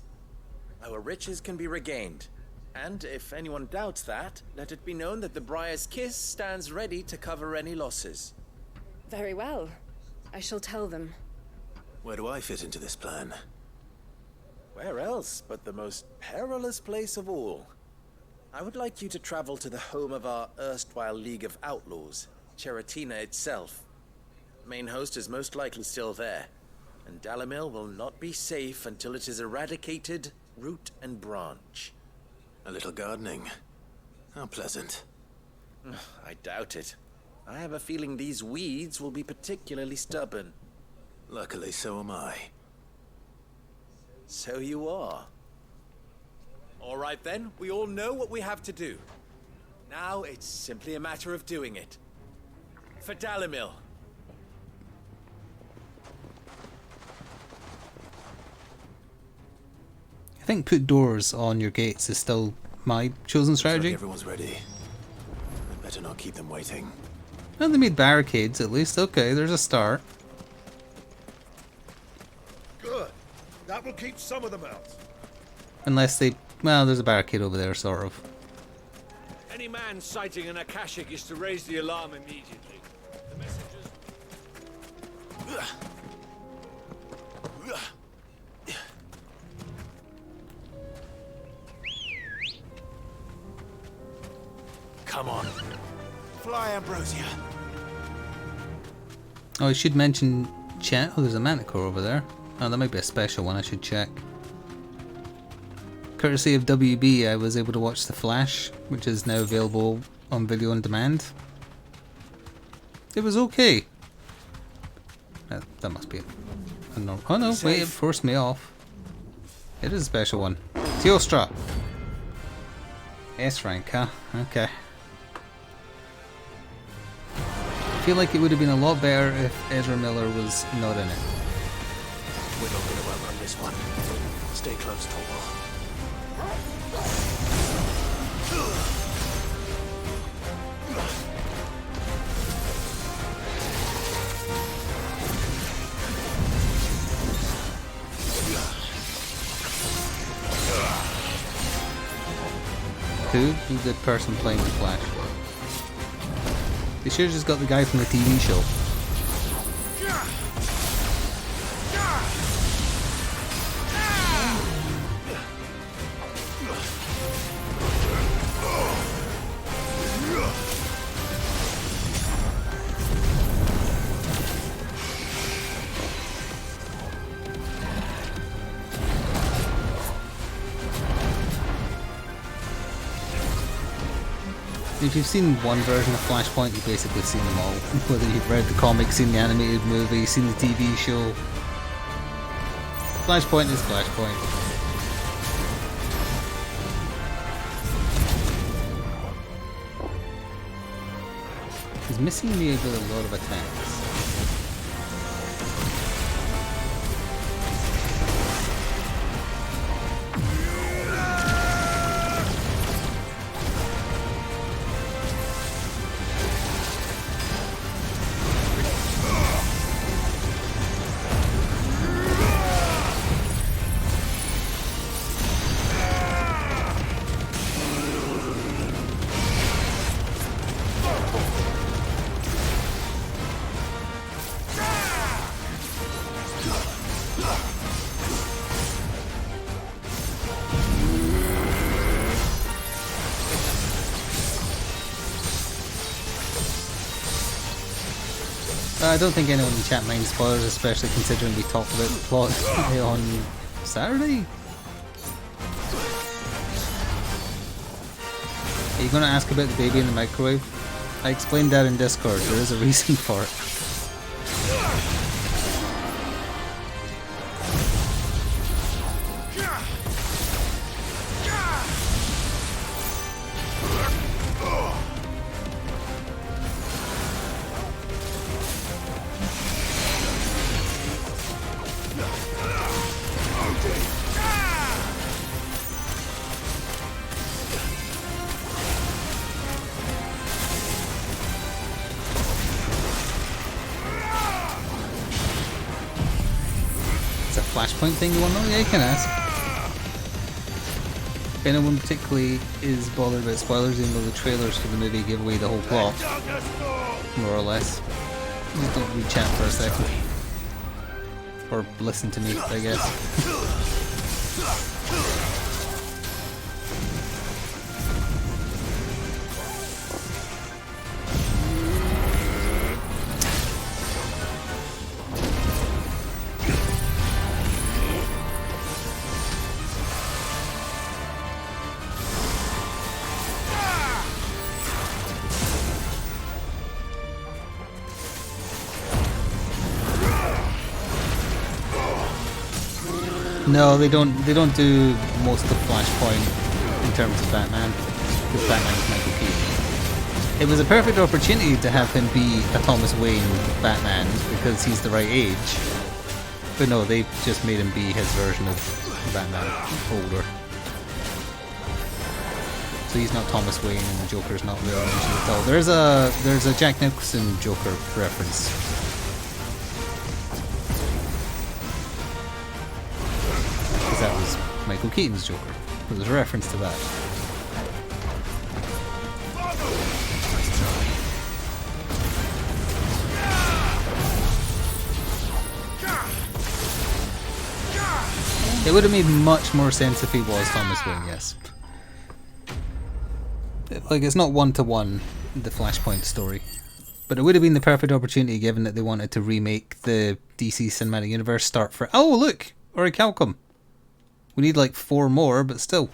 Our riches can be regained. And if anyone doubts that, let it be known that the Briar's Kiss stands ready to cover any losses. Very well. I shall tell them. Where do I fit into this plan? Where else but the most perilous place of all? I would like you to travel to the home of our erstwhile League of Outlaws, Charatina itself. The main host is most likely still there, and Dalimil will not be safe until it is eradicated, root and branch. A little gardening. How pleasant. I doubt it. I have a feeling these weeds will be particularly stubborn. Luckily, so am I. So you are. All right then, we all know what we have to do. Now it's simply a matter of doing it. For Dalimil. I think put doors on your gates is still my chosen strategy. Everyone's ready. I'd better not keep them waiting. Well, they made barricades at least. Okay, there's a start. Good. That will keep some of them out. Unless they... Well, there's a barricade over there, sort of. Any man sighting an Akashic is to raise the alarm immediately. The messengers... Come on. Fly, Ambrosia. Oh, I should mention chat. Oh, there's a manticore over there. Oh, that might be a special one. I should check. Courtesy of WB, I was able to watch The Flash, which is now available on video on demand. It was okay. That must be it. Oh no, wait, it forced me off. It is a special one. Teostra. S rank, huh? Okay. I feel like it would have been a lot better if Ezra Miller was not in it. We're not going to outrun this one. Stay close, Torvald. Who's the person playing the Flash? They should have just got the guy from the TV show. If you've seen one version of Flashpoint, you've basically seen them all. Whether you've read the comics, seen the animated movie, seen the TV show. Flashpoint is Flashpoint. He's missing me with a lot of attacks. I don't think anyone in chat minds spoilers, especially considering we talked about the plot on Saturday. Are you going to ask about the baby in the microwave? I explained that in Discord. There is a reason for it. Flashpoint thing you want to know? Yeah, you can ask. If anyone particularly is bothered about spoilers, even though the trailers for the movie give away the whole plot, more or less, just don't read chat for a second. Or listen to me, I guess. No, they don't do most of Flashpoint in terms of Batman, because Batman is Michael Keaton. It was a perfect opportunity to have him be a Thomas Wayne Batman because he's the right age. But no, they just made him be his version of Batman, older. So he's not Thomas Wayne and the Joker's not really mentioned at all. There's a Jack Nicholson Joker reference. That was Michael Keaton's Joker. There was a reference to that. It would have made much more sense if he was Thomas Wayne, yes. Like, it's not one-to-one, the Flashpoint story. But it would have been the perfect opportunity given that they wanted to remake the DC Cinematic Universe start for... Oh, look! Orichalcum! We need like 4 more, but still.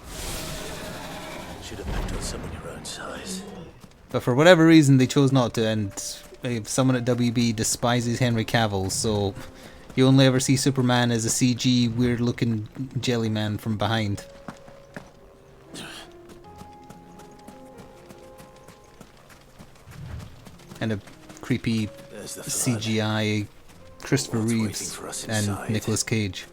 Should have picked on someone your own size. But for whatever reason, they chose not to, and someone at WB despises Henry Cavill, so you only ever see Superman as a CG, weird-looking jelly man from behind. And a creepy CGI Christopher Reeves and Nicolas Cage.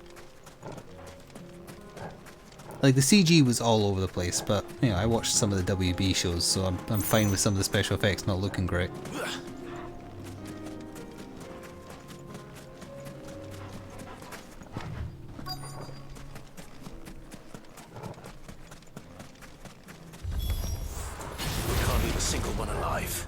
Like, the CG was all over the place, but, you know, I watched some of the WB shows, so I'm fine with some of the special effects not looking great. We can't leave a single one alive.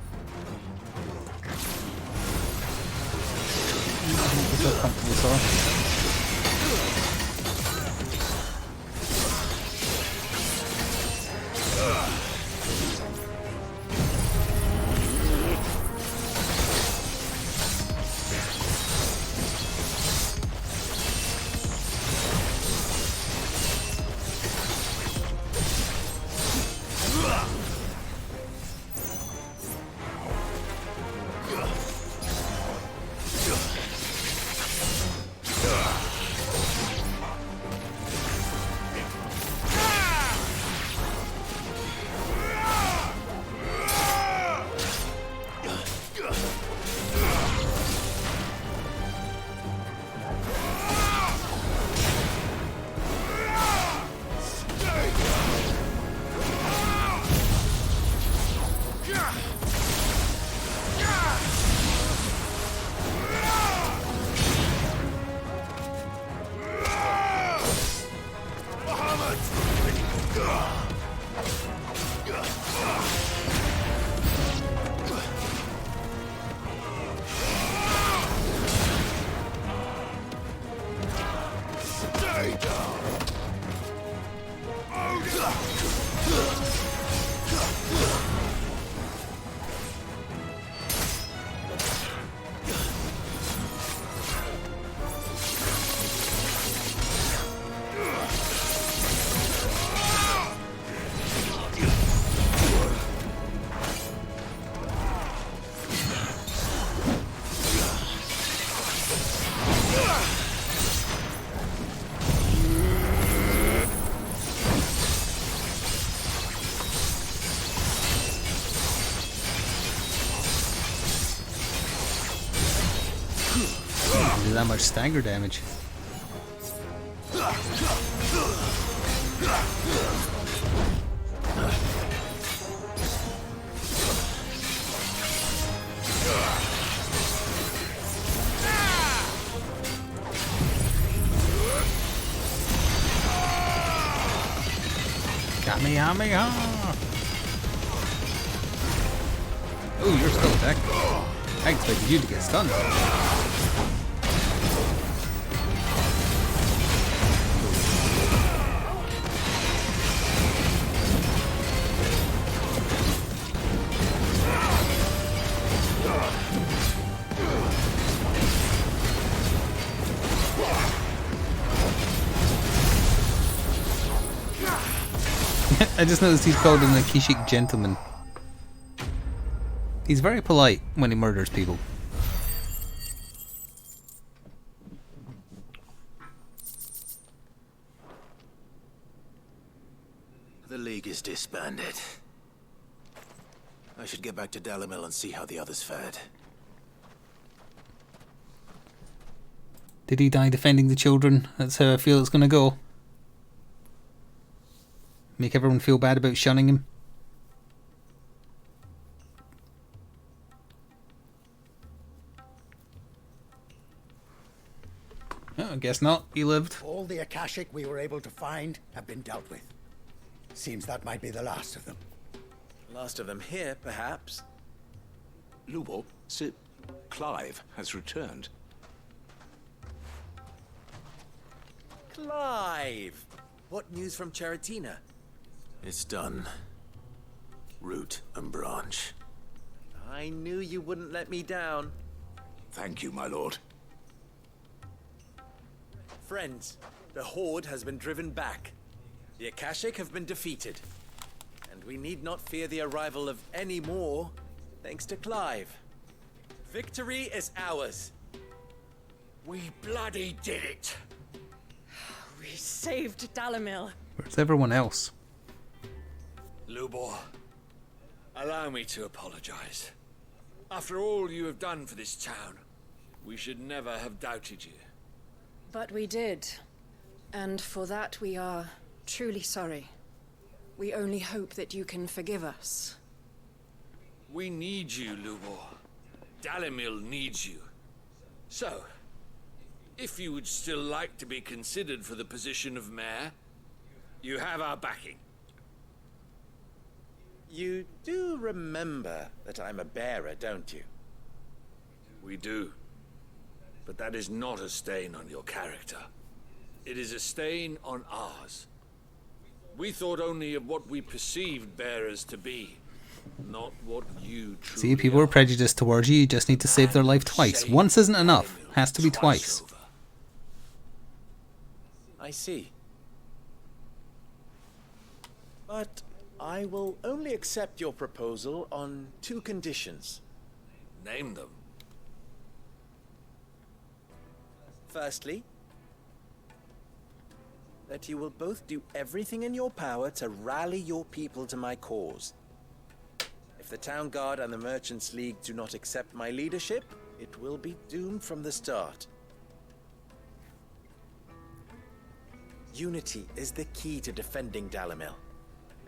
Do that much stagger damage. Kamehameha! Oh, you're still attacking. I expected you to get stunned. I just noticed he's called an Akashic gentleman. He's very polite when he murders people. The League is disbanded. I should get back to Dalimil and see how the others fared. Did he die defending the children? That's how I feel it's going to go. Make everyone feel bad about shunning him. Oh, I guess not. He lived. All the Akashic we were able to find have been dealt with. Seems that might be the last of them. Last of them here, perhaps. Lubor, Sir Clive has returned. Clive! What news from Charatina? It's done. Root and branch. I knew you wouldn't let me down. Thank you, my lord. Friends, the Horde has been driven back. The Akashic have been defeated. And we need not fear the arrival of any more, thanks to Clive. Victory is ours. We bloody did it! We saved Dalimil. Where's everyone else? Lubor, allow me to apologize. After all you have done for this town, we should never have doubted you. But we did. And for that we are truly sorry. We only hope that you can forgive us. We need you, Lubor. Dalimil needs you. So, if you would still like to be considered for the position of mayor, you have our backing. You do remember that I'm a bearer, don't you? We do. But that is not a stain on your character. It is a stain on ours. We thought only of what we perceived bearers to be, not what you truly See, people are prejudiced towards you. You just need to save their life twice. Once isn't enough. Has to be twice. I see. But I will only accept your proposal on 2 conditions. Name them. Firstly, that you will both do everything in your power to rally your people to my cause. If the Town Guard and the Merchants League do not accept my leadership, it will be doomed from the start. Unity is the key to defending Dalimil,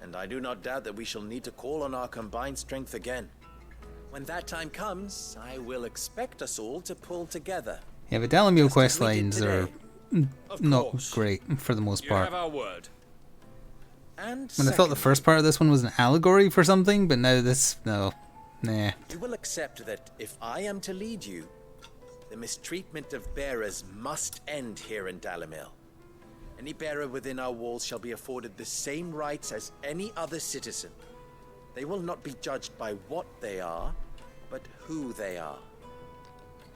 and I do not doubt that we shall need to call on our combined strength again. When that time comes, I will expect us all to pull together. Yeah, the Dalimil quest lines are not great for the most part. You have our word. And I thought the first part of this one was an allegory for something, but now this, no. Nah. You will accept that if I am to lead you, the mistreatment of bearers must end here in Dalimil. Any bearer within our walls shall be afforded the same rights as any other citizen. They will not be judged by what they are, but who they are.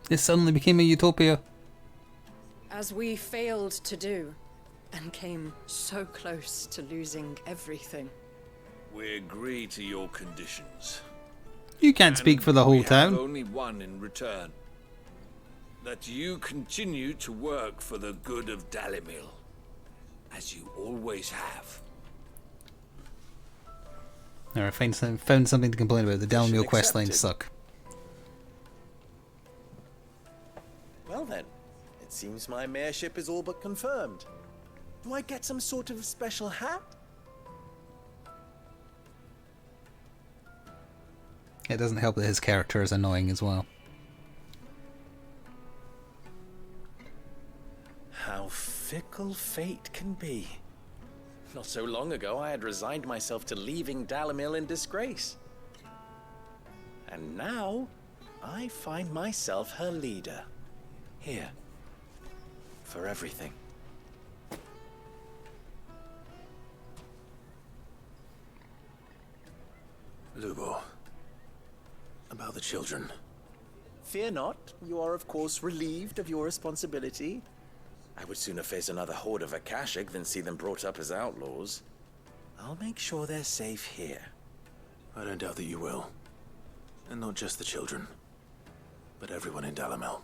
This suddenly became a utopia. As we failed to do, and came so close to losing everything. We agree to your conditions. You can't speak for the whole We have town. only one in return. That you continue to work for the good of Dalimil, as you always have. Alright, found something to complain about. The Dalimil quest accept lines it. suck. Well then, it seems my mayorship is all but confirmed. Do I get some sort of special hat? It doesn't help that his character is annoying as well. How fickle fate can be. Not so long ago, I had resigned myself to leaving Dalimil in disgrace. And now, I find myself her leader. Here. For everything. Lubor. About the children. Fear not, you are of course relieved of your responsibility. I would sooner face another horde of Akashic than see them brought up as outlaws. I'll make sure they're safe here. I don't doubt that you will. And not just the children, but everyone in Dalamel.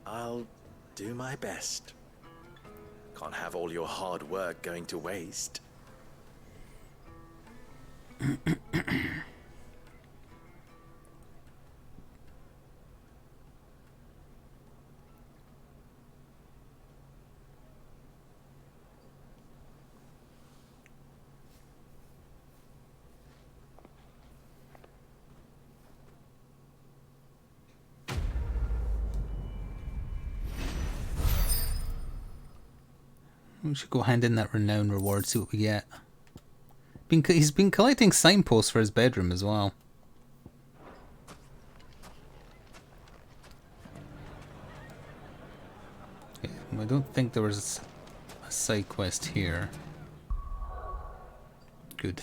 I'll do my best. Can't have all your hard work going to waste. We should go hand in that renown reward, see what we get. He's been collecting signposts for his bedroom as well. Okay, I don't think there was a side quest here. Good.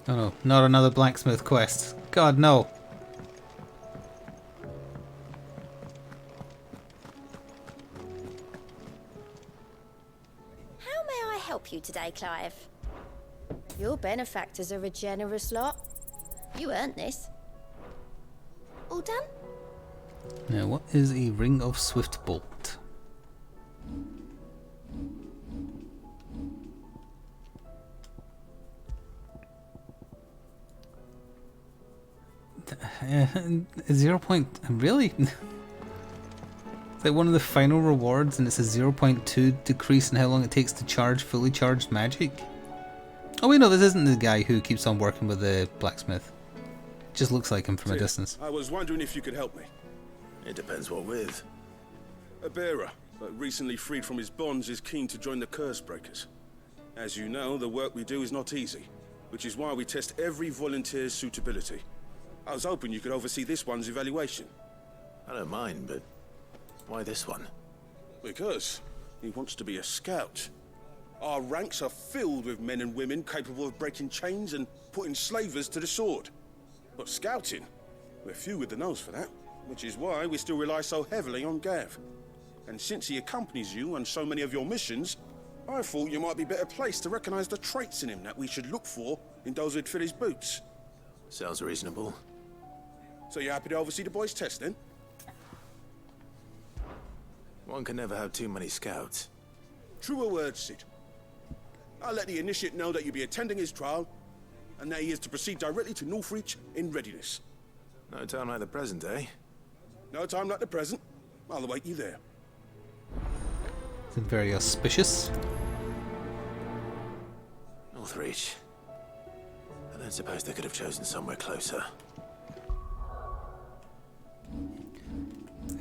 Oh no, not another blacksmith quest. God, no. How may I help you today, Clive? Your benefactors are a generous lot. You earned this. All done? Now, what is a Ring of Swift Bolt? Really? Is that one of the final rewards and it's a 0.2 decrease in how long it takes to charge fully charged magic? Oh wait, no, this isn't the guy who keeps on working with the blacksmith. Just looks like him from a distance. I was wondering if you could help me. It depends what with. A bearer, but recently freed from his bonds, is keen to join the Curse Breakers. As you know, the work we do is not easy, which is why we test every volunteer's suitability. I was hoping you could oversee this one's evaluation. I don't mind, but why this one? Because he wants to be a scout. Our ranks are filled with men and women capable of breaking chains and putting slavers to the sword. But scouting, we're few with the nose for that, which is why we still rely so heavily on Gav. And since he accompanies you on so many of your missions, I thought you might be better placed to recognize the traits in him that we should look for in those who'd fill his boots. Sounds reasonable. So you're happy to oversee the boys' test, then? One can never have too many scouts. Truer words, Sid. I'll let the initiate know that you'll be attending his trial, and that he is to proceed directly to Northreach in readiness. No time like the present, eh? No time like the present. I'll await you there. It's very auspicious. Northreach. I don't suppose they could have chosen somewhere closer.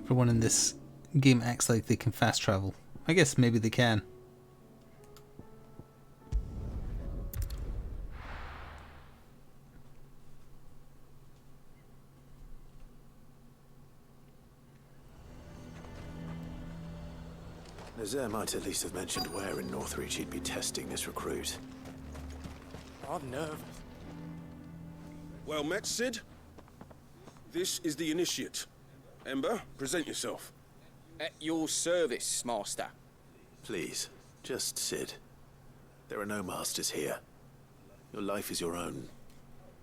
Everyone in this game acts like they can fast travel. I guess maybe they can. Nazaire might at least have mentioned where in Northreach he'd be testing this recruit. I'm nervous. Well met, Sid. This is the initiate. Ember, present yourself. At your service, Master. Please, just Sid. There are no masters here. Your life is your own.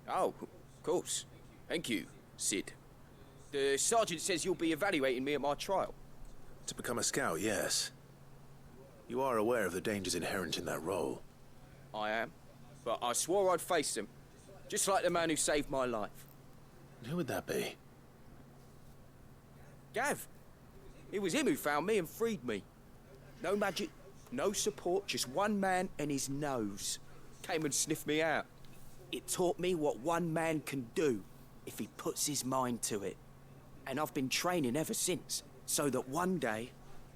Oh, of course. Thank you, Sid. The sergeant says you'll be evaluating me at my trial. To become a scout, yes. You are aware of the dangers inherent in that role. I am. But I swore I'd face them. Just like the man who saved my life. Who would that be? Gav. It was him who found me and freed me. No magic, no support, just one man and his nose. Came and sniffed me out. It taught me what one man can do if he puts his mind to it. And I've been training ever since, so that one day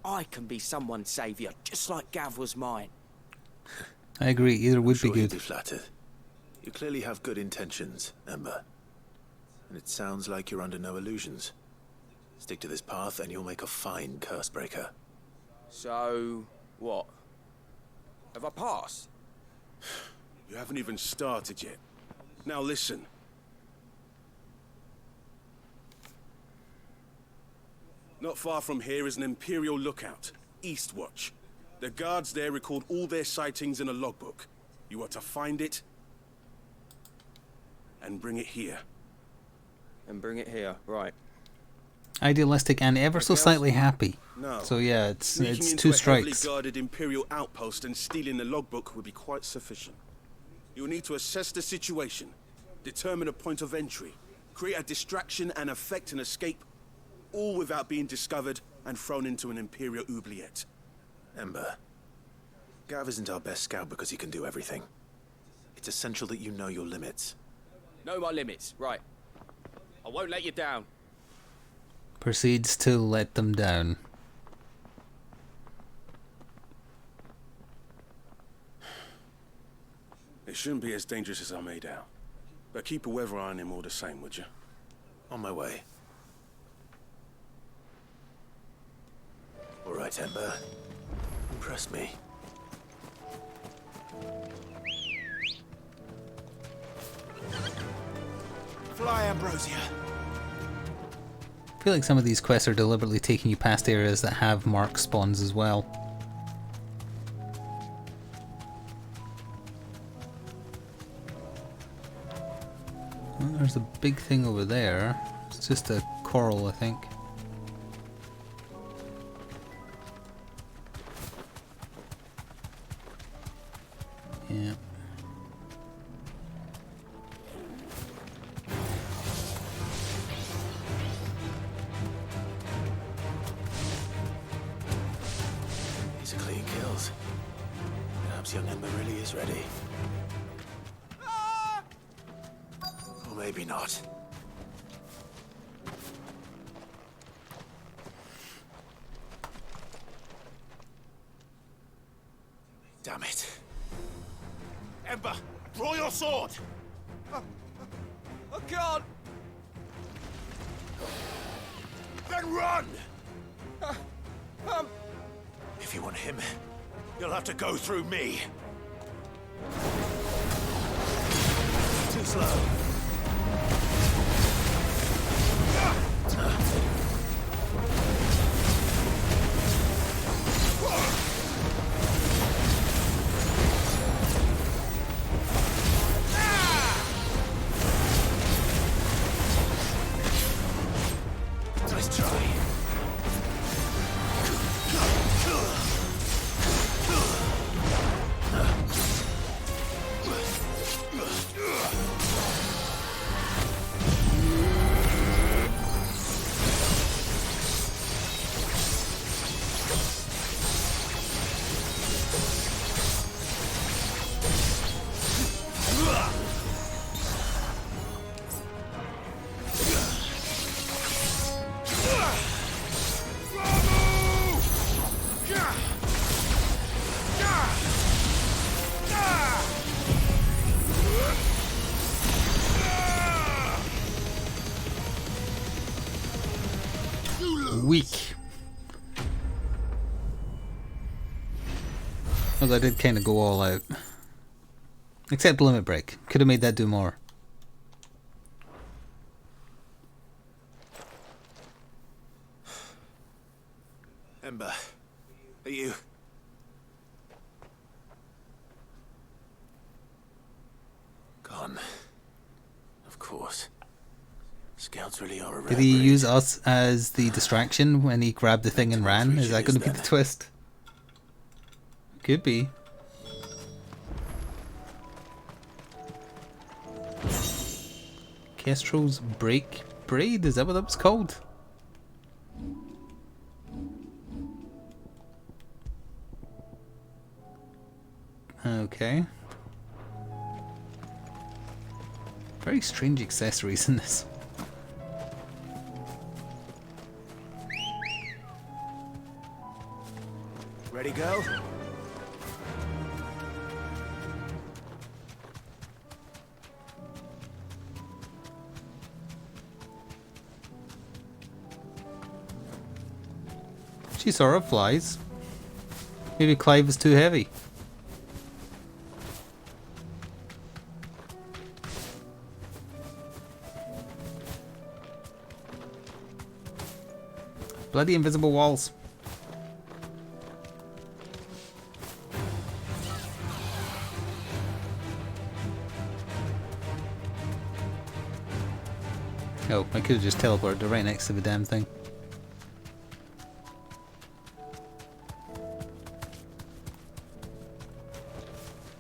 I can be someone's saviour, just like Gav was mine. I agree, either would be Sure, you'd good. be flattered. You clearly have good intentions, Ember. And it sounds like you're under no illusions. Stick to this path and you'll make a fine curse breaker. So, what? Have I passed? You haven't even started yet. Now listen. Not far from here is an Imperial lookout, Eastwatch. The guards there record all their sightings in a logbook. You are to find it and bring it here. And bring it here, right. Idealistic and ever so slightly happy. No. So yeah, it's Sneaking into two a strikes. heavily guarded Imperial outpost and stealing the logbook would be quite sufficient. You'll need to assess the situation, determine a point of entry, create a distraction and effect an escape, all without being discovered and thrown into an Imperial oubliette. Ember, Gav isn't our best scout because he can do everything. It's essential that you know your limits. Know my limits, right. I won't let you down. Proceeds to let them down. It shouldn't be as dangerous as I made out. But keep a weather eye on him all the same, would you? On my way. All right, Ember. Impress me. Fly, Ambrosia. I feel like some of these quests are deliberately taking you past areas that have mark spawns as well. Well, there's a big thing over there. It's just a coral, I think. Yeah. These are clean kills. Perhaps young Ember really is ready. Or maybe not. Damn it. Ember, draw your sword! I can't! Then run! If you want him, you'll have to go through me. Too slow. Nice try. Weak. Although I did kind of go all out. Except Limit Break. Could have made that do more. Ember, are you... Gone. Of course. Scouts really are a Did he use us as the distraction when he grabbed the thing and ran? Is that going to be the twist? Could be. Kestrel's Break Braid? Is that what that was called? Okay. Very strange accessories in this. Ready, go? She sort of flies. Maybe Clive is too heavy. Bloody invisible walls. Oh, I could have just teleported to right next to the damn thing.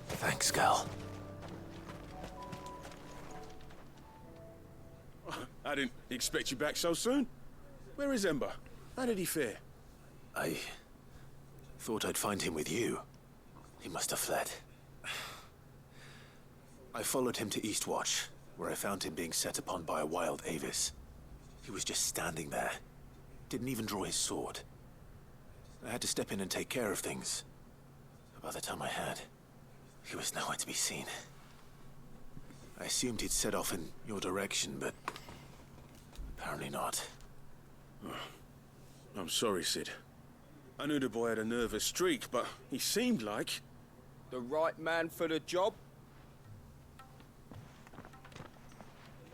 Thanks, Gal. I didn't expect you back so soon. Where is Ember? How did he fare? I thought I'd find him with you. He must have fled. I followed him to Eastwatch, where I found him being set upon by a wild Avis. He was just standing there. Didn't even draw his sword. I had to step in and take care of things. But by the time I had, he was nowhere to be seen. I assumed he'd set off in your direction, but apparently not. I'm sorry, Sid. I knew the boy had a nervous streak, but he seemed like... The right man for the job?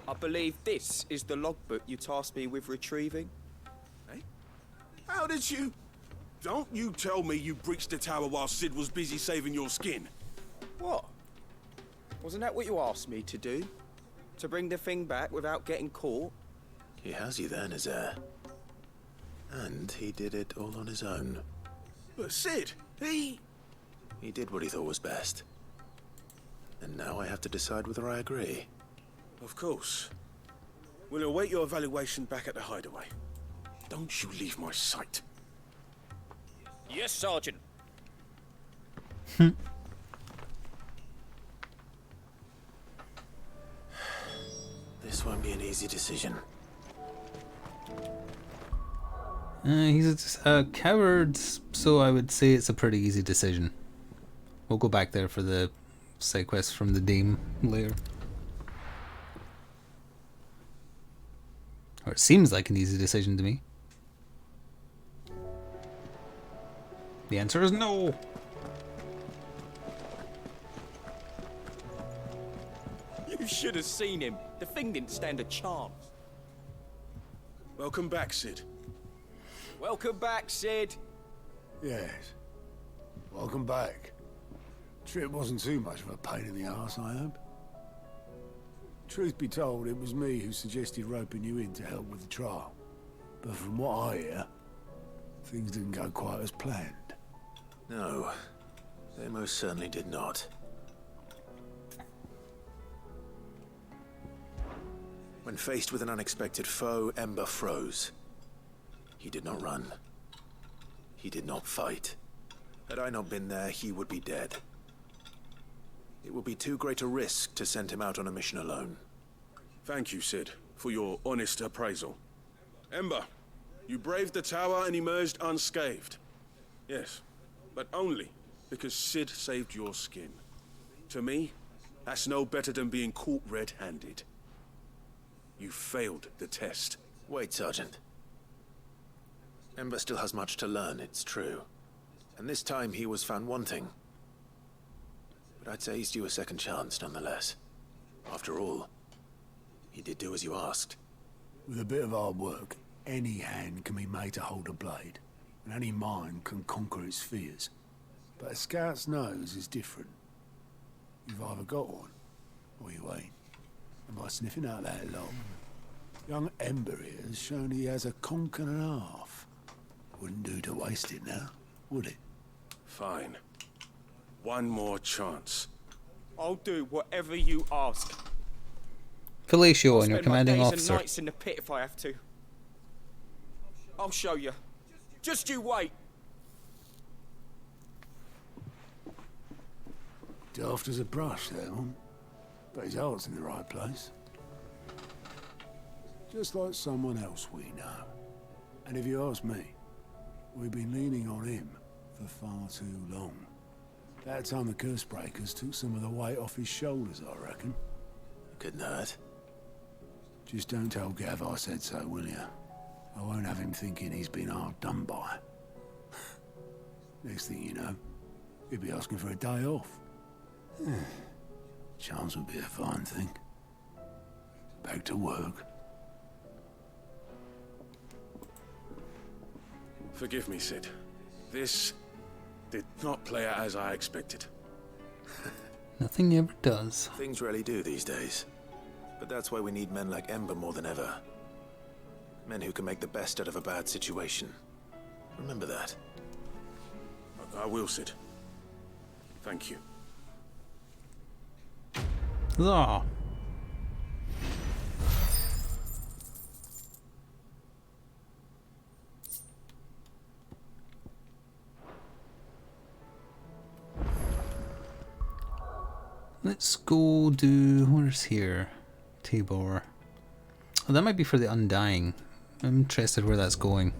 I believe this is the logbook you tasked me with retrieving. Eh? How did you... Don't you tell me you breached the tower while Sid was busy saving your skin. What? Wasn't that what you asked me to do? To bring the thing back without getting caught? He has you there, Nazaire. And he did it all on his own. But Sid, he did what he thought was best. And now I have to decide whether I agree. Of course. We'll await your evaluation back at the hideaway. Don't you leave my sight. Yes, Sergeant. This won't be an easy decision. He's a coward, so I would say it's a pretty easy decision. We'll go back there for the side quest from the Dame later. Or it seems like an easy decision to me. The answer is no. You should have seen him. The thing didn't stand a chance. Welcome back, Sid. Welcome back, Sid. Yes. Welcome back. Trip wasn't too much of a pain in the arse, I hope. Truth be told, it was me who suggested roping you in to help with the trial. But from what I hear, things didn't go quite as planned. No, they most certainly did not. When faced with an unexpected foe, Ember froze. He did not run. He did not fight. Had I not been there, he would be dead. It would be too great a risk to send him out on a mission alone. Thank you, Sid, for your honest appraisal. Ember, you braved the tower and emerged unscathed. Yes, but only because Sid saved your skin. To me, that's no better than being caught red-handed. You failed the test. Wait, Sergeant. Ember still has much to learn, it's true. And this time he was found wanting. But I'd say he's due a second chance, nonetheless. After all, he did do as you asked. With a bit of hard work, any hand can be made to hold a blade, and any mind can conquer its fears. But a scout's nose is different. You've either got one, or you ain't. And by sniffing out that lot, young Ember here has shown he has a conk and a half. Wouldn't do to waste it now, would it? Fine. One more chance. I'll do whatever you ask. Fellatio I'll on your spend commanding my days officer. and nights in the pit if I have to. I'll show you. Just you wait. Daft as a brush, that one. But his heart's in the right place. Just like someone else we know. And if you ask me, we've been leaning on him for far too long. That time the curse breakers took some of the weight off his shoulders, I reckon. Couldn't hurt. Just don't tell Gav I said so, will you? I won't have him thinking he's been hard done by. Next thing you know, he'll be asking for a day off. Chance would be a fine thing. Back to work. Forgive me, Sid. This did not play out as I expected. Nothing ever does. Things rarely do these days. But that's why we need men like Ember more than ever. Men who can make the best out of a bad situation. Remember that. I will, Sid. Thank you. Ah. Let's go do... where's here? Tabor. Oh, that might be for the Undying. I'm interested where that's going.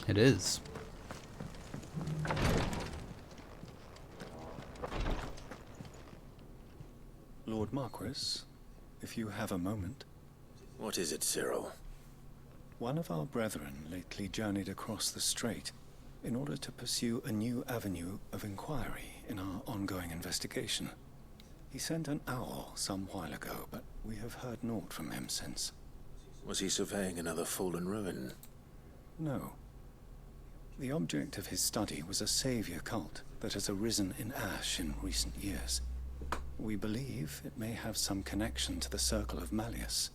It is. Lord Marquis, if you have a moment. What is it, Cyril? One of our brethren lately journeyed across the strait in order to pursue a new avenue of inquiry in our ongoing investigation. He sent an owl some while ago, but we have heard naught from him since. Was he surveying another fallen ruin? No. The object of his study was a savior cult that has arisen in Ash in recent years. We believe it may have some connection to the Circle of Malleus,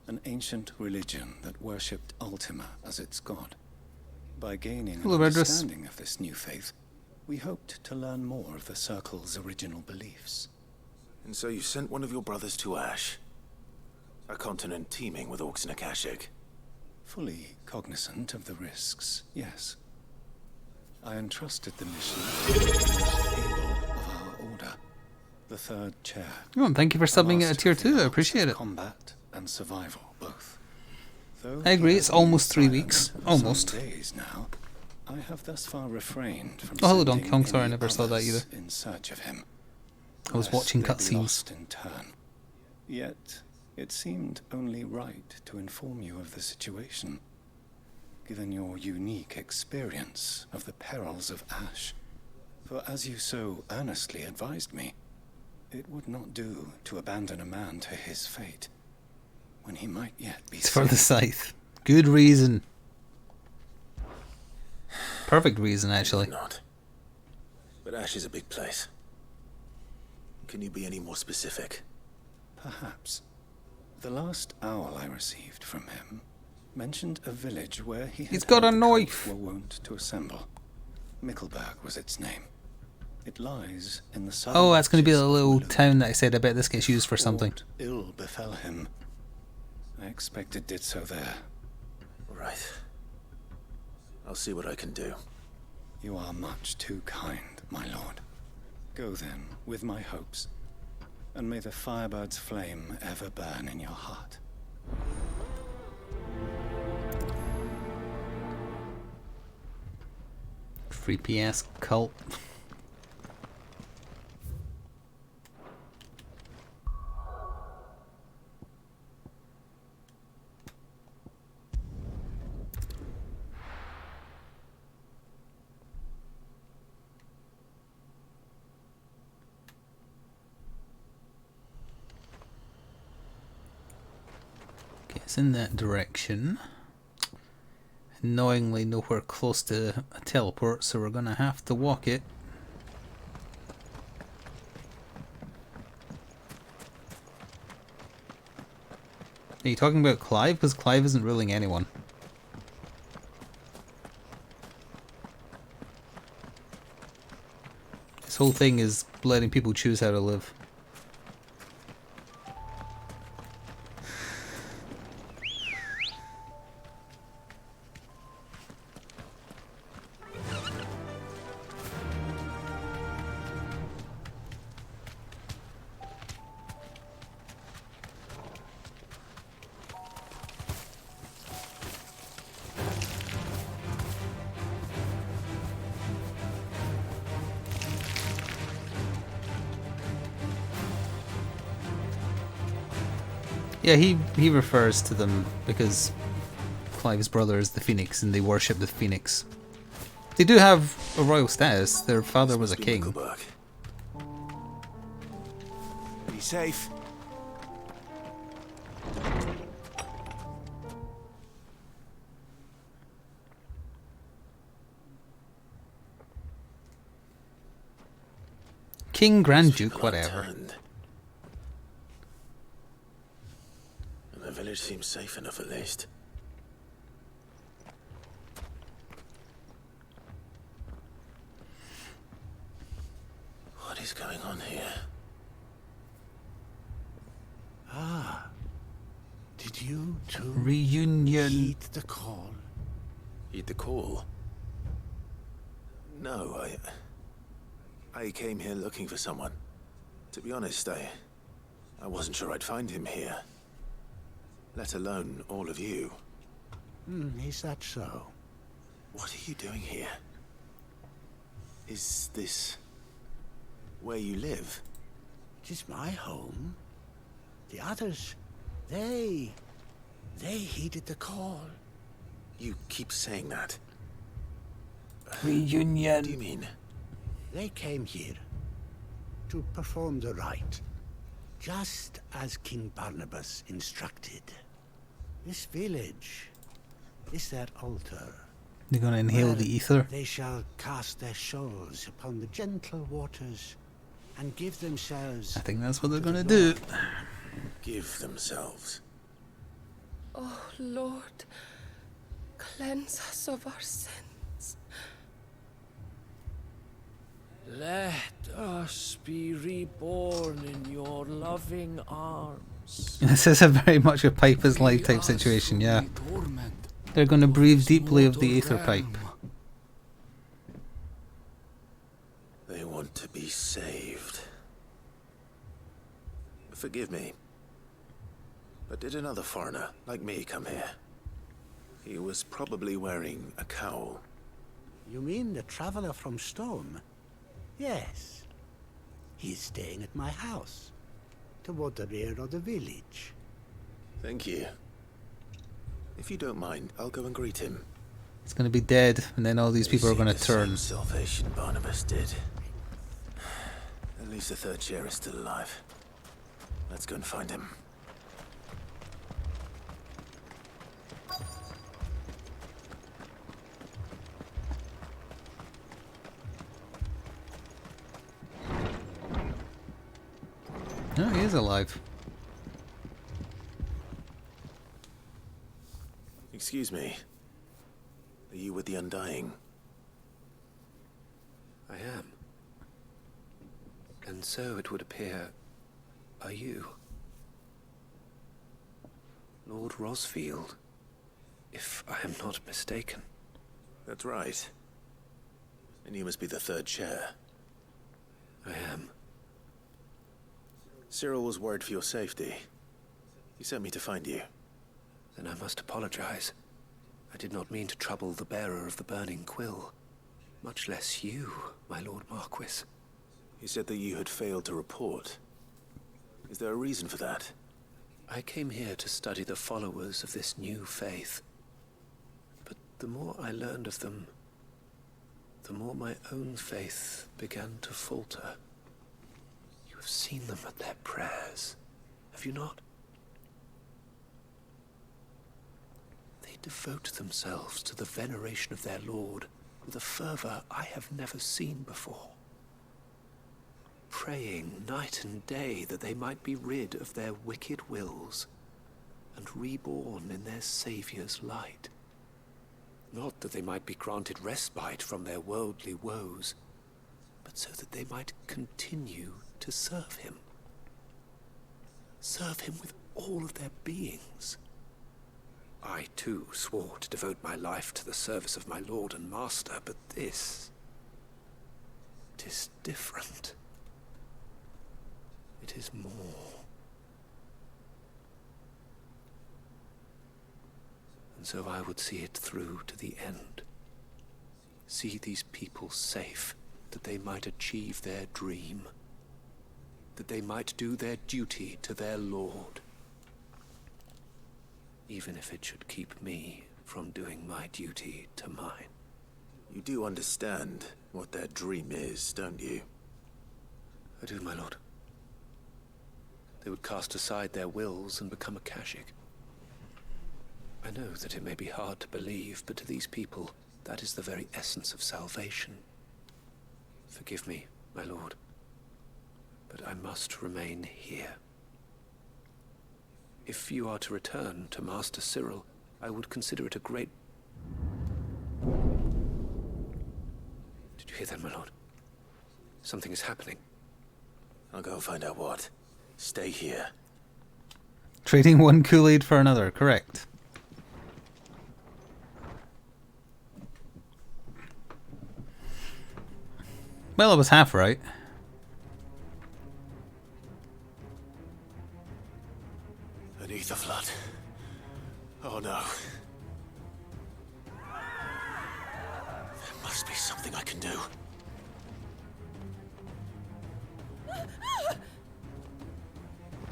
an ancient religion that worshipped Ultima as its god. By gaining an understanding of this new faith, we hoped to learn more of the Circle's original beliefs. And so you sent one of your brothers to Ash? A continent teeming with orcs and Akashic? Fully cognizant of the risks, yes. I entrusted the mission to the most able of our order, the third chair. Oh, and thank you for subbing at a tier 2. I appreciate it. Combat and survival, both. Though I agree, it's almost 3 weeks. Almost. Days now, I have thus far refrained from oh, hello, Donkey Kong. sending Sorry, I any never saw that others either. in search of him. I was lest watching they be cutscenes. lost in turn. Yet, it seemed only right to inform you of the situation, given your unique experience of the perils of Ash. For as you so earnestly advised me, it would not do to abandon a man to his fate, when he might yet be It's for the safe. scythe. Good reason. Perfect reason, actually. Not. But Ash is a big place. Can you be any more specific? Perhaps. The last owl I received from him mentioned a village where He's got a knife. Were wont to assemble. Mickleburg was its name. It lies in the southern Oh, that's going to be reaches the of little Malou. town that I said. I bet this gets used for something. What ill befell him. I expect it did so there. Right. I'll see what I can do. You are much too kind, my lord. Go then, with my hopes, and may the Firebird's flame ever burn in your heart. Creepy ass cult. Okay, it's in that direction. Annoyingly nowhere close to a teleport, so we're gonna have to walk it. Are you talking about Clive? Because Clive isn't ruling anyone. This whole thing is letting people choose how to live. Yeah, he refers to them because Clive's brother is the Phoenix and they worship the Phoenix. They do have a royal status. Their father was a king. Be safe. King, Grand Duke, whatever. And the village seems safe enough at least. What is going on here? Ah. Did you too Reunion. heed the call? Heed the call? No, I came here looking for someone. To be honest, I wasn't sure I'd find him here. Let alone all of you. Is that so? What are you doing here? Is this where you live? It is my home. The others, they heeded the call. You keep saying that. Reunion. What do you mean? They came here to perform the rite, just as King Barnabas instructed. This village is their altar. They're gonna inhale the ether. They shall cast their souls upon the gentle waters and give themselves. I think that's what they're gonna do. Give themselves. Oh, Lord, cleanse us of our sins. Let us be reborn in your loving arms. This is a very much a Piper's Life type situation, yeah. They're going to breathe deeply of the ether pipe. They want to be saved. Forgive me, but did another foreigner like me come here? He was probably wearing a cowl. You mean the traveler from Storm? Yes. He's staying at my house, toward the rear of the village. Thank you. If you don't mind, I'll go and greet him. It's going to be dead, and then all these people are going to turn. Salvation Barnabas did. At least the third chair is still alive. Let's go and find him. Oh, he is alive. Excuse me. Are you with the Undying? I am. And so it would appear, are you? Lord Rosfield, if I am not mistaken. That's right. And you must be the third chair. I am. Cyril was worried for your safety. He sent me to find you. Then I must apologize. I did not mean to trouble the bearer of the burning quill. Much less you, my Lord Marquis. He said that you had failed to report. Is there a reason for that? I came here to study the followers of this new faith. But the more I learned of them, the more my own faith began to falter. You have seen them at their prayers, have you not? They devote themselves to the veneration of their Lord with a fervor I have never seen before. Praying night and day that they might be rid of their wicked wills and reborn in their Saviour's light. Not that they might be granted respite from their worldly woes, but so that they might continue to serve him. Serve him with all of their beings. I, too, swore to devote my life to the service of my Lord and Master, but this... it is different. It is more. And so I would see it through to the end. See these people safe, that they might achieve their dream. That they might do their duty to their Lord. Even if it should keep me from doing my duty to mine. You do understand what their dream is, don't you? I do, my lord. They would cast aside their wills and become a Kashik. I know that it may be hard to believe, but to these people, that is the very essence of salvation. Forgive me, my lord, but I must remain here. If you are to return to Master Cyril, I would consider it a great... Did you hear that, my lord? Something is happening. I'll go and find out what. Stay here. Trading one Kool-Aid for another, correct. Well, I was half right. An ether flood. Oh no. There must be something I can do.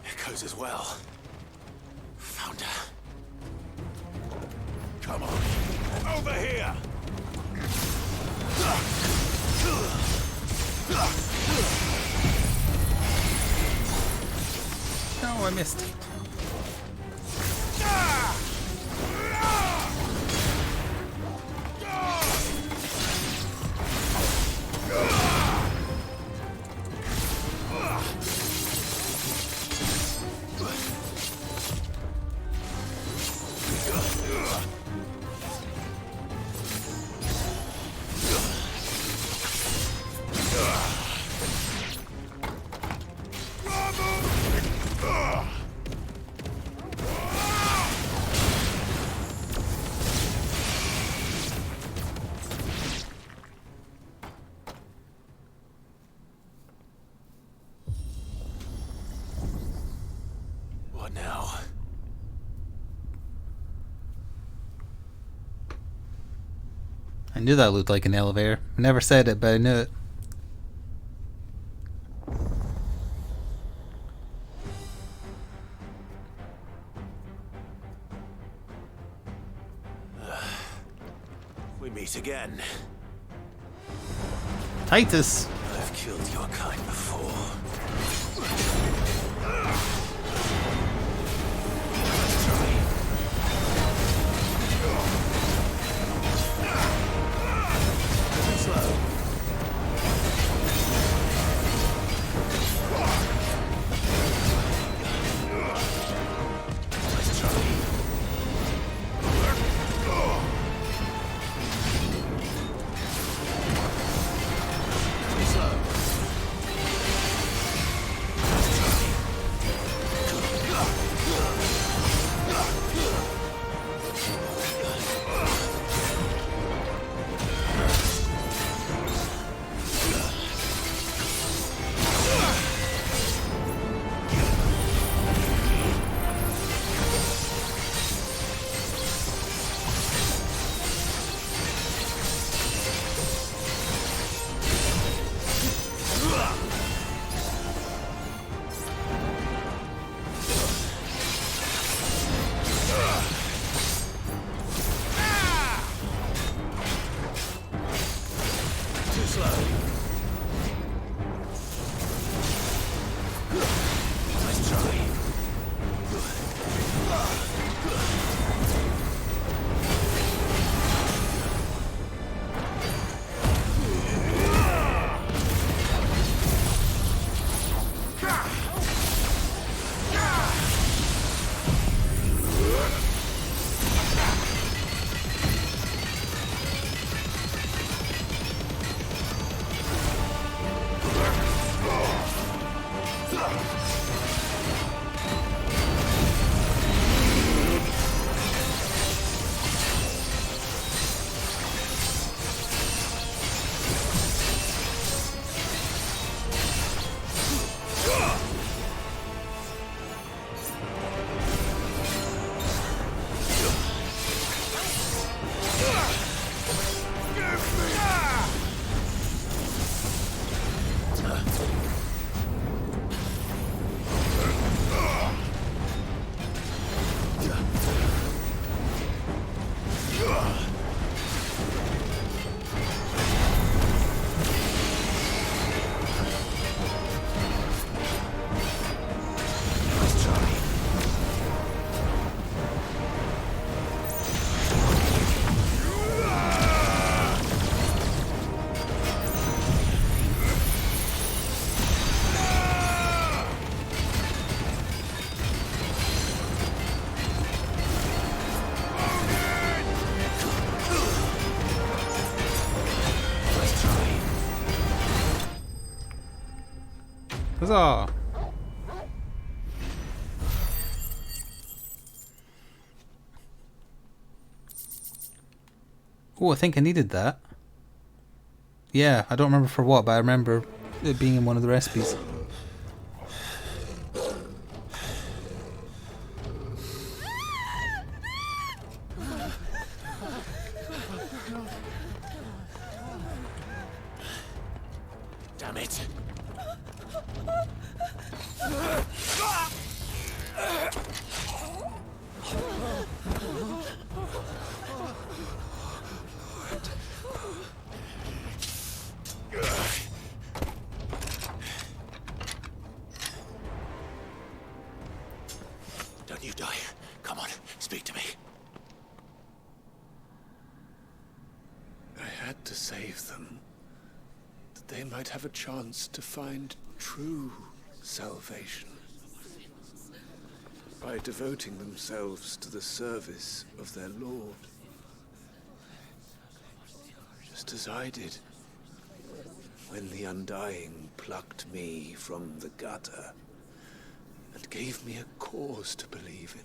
Echoes as well. Found her. Come on. Over here! Oh, I missed. What now? I knew that looked like an elevator. I never said it, but I knew it. We meet again. Titus! I've killed your kind before. Huzzah! Oh, I think I needed that. Yeah, I don't remember for what, but I remember it being in one of the recipes. Damn it. Don't you die. Come on, speak to me. I had to save them, that they might have a chance to find true salvation by devoting themselves to the service of their Lord. Just as I did when the Undying plucked me from the gutter and gave me a cause to believe in.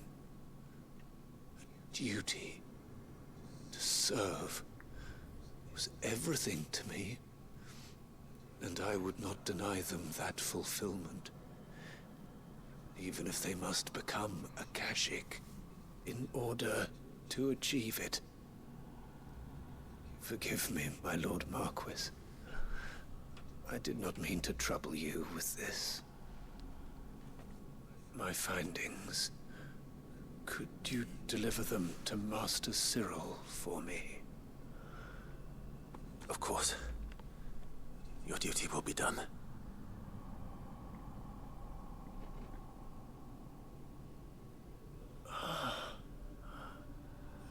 A duty to serve was everything to me, and I would not deny them that fulfillment, even if they must become a Kashik in order to achieve it. Forgive me, my Lord Marquis. I did not mean to trouble you with this. My findings. Could you deliver them to Master Cyril for me? Of course. Your duty will be done.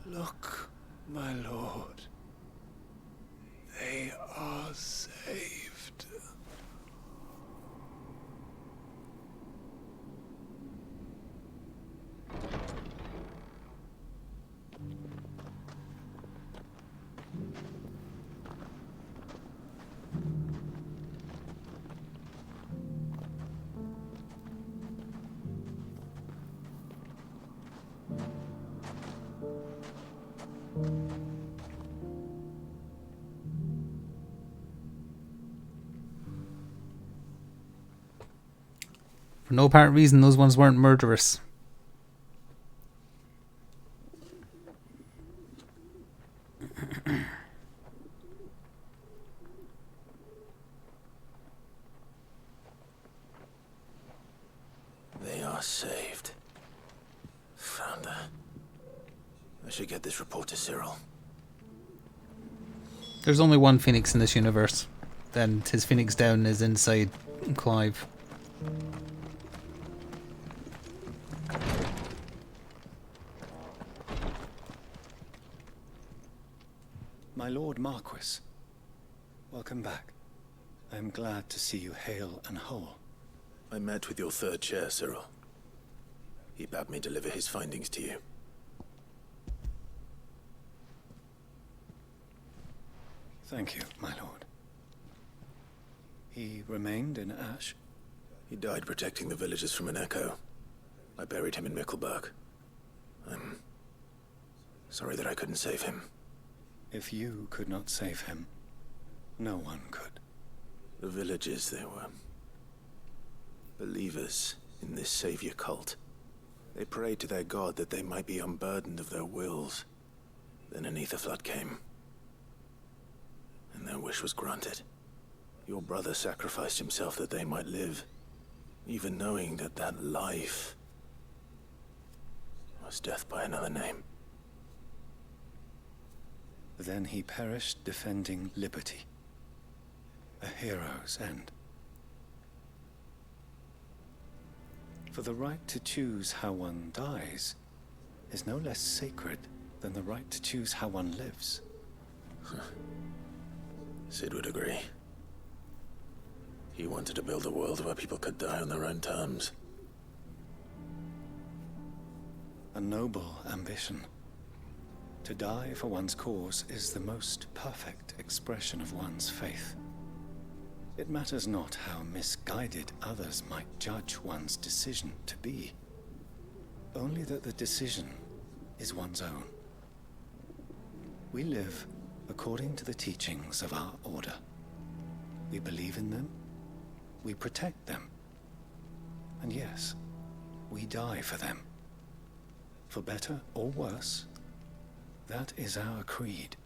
Look, my lord. They are saved. For no apparent reason, those ones weren't murderous. They are saved. Founder. I should get this report to Cyril. There's only one Phoenix in this universe, and his Phoenix down is inside Clive. My Lord Marquis, welcome back. I am glad to see you hale and whole. I met with your third chair, Cyril. He bade me deliver his findings to you. Thank you, my lord. He remained in Ash? He died protecting the villagers from an echo. I buried him in Mickelberg. I'm sorry that I couldn't save him. If you could not save him, no one could. The villagers, they were believers in this savior cult. They prayed to their god that they might be unburdened of their wills. Then an ether flood came, and their wish was granted. Your brother sacrificed himself that they might live, even knowing that that life was death by another name. Then he perished defending liberty. A hero's end. For the right to choose how one dies is no less sacred than the right to choose how one lives. Sid would agree. He wanted to build a world where people could die on their own terms. A noble ambition. To die for one's cause is the most perfect expression of one's faith. It matters not how misguided others might judge one's decision to be, only that the decision is one's own. We live according to the teachings of our order. We believe in them, we protect them, and yes, we die for them. For better or worse, that is our creed.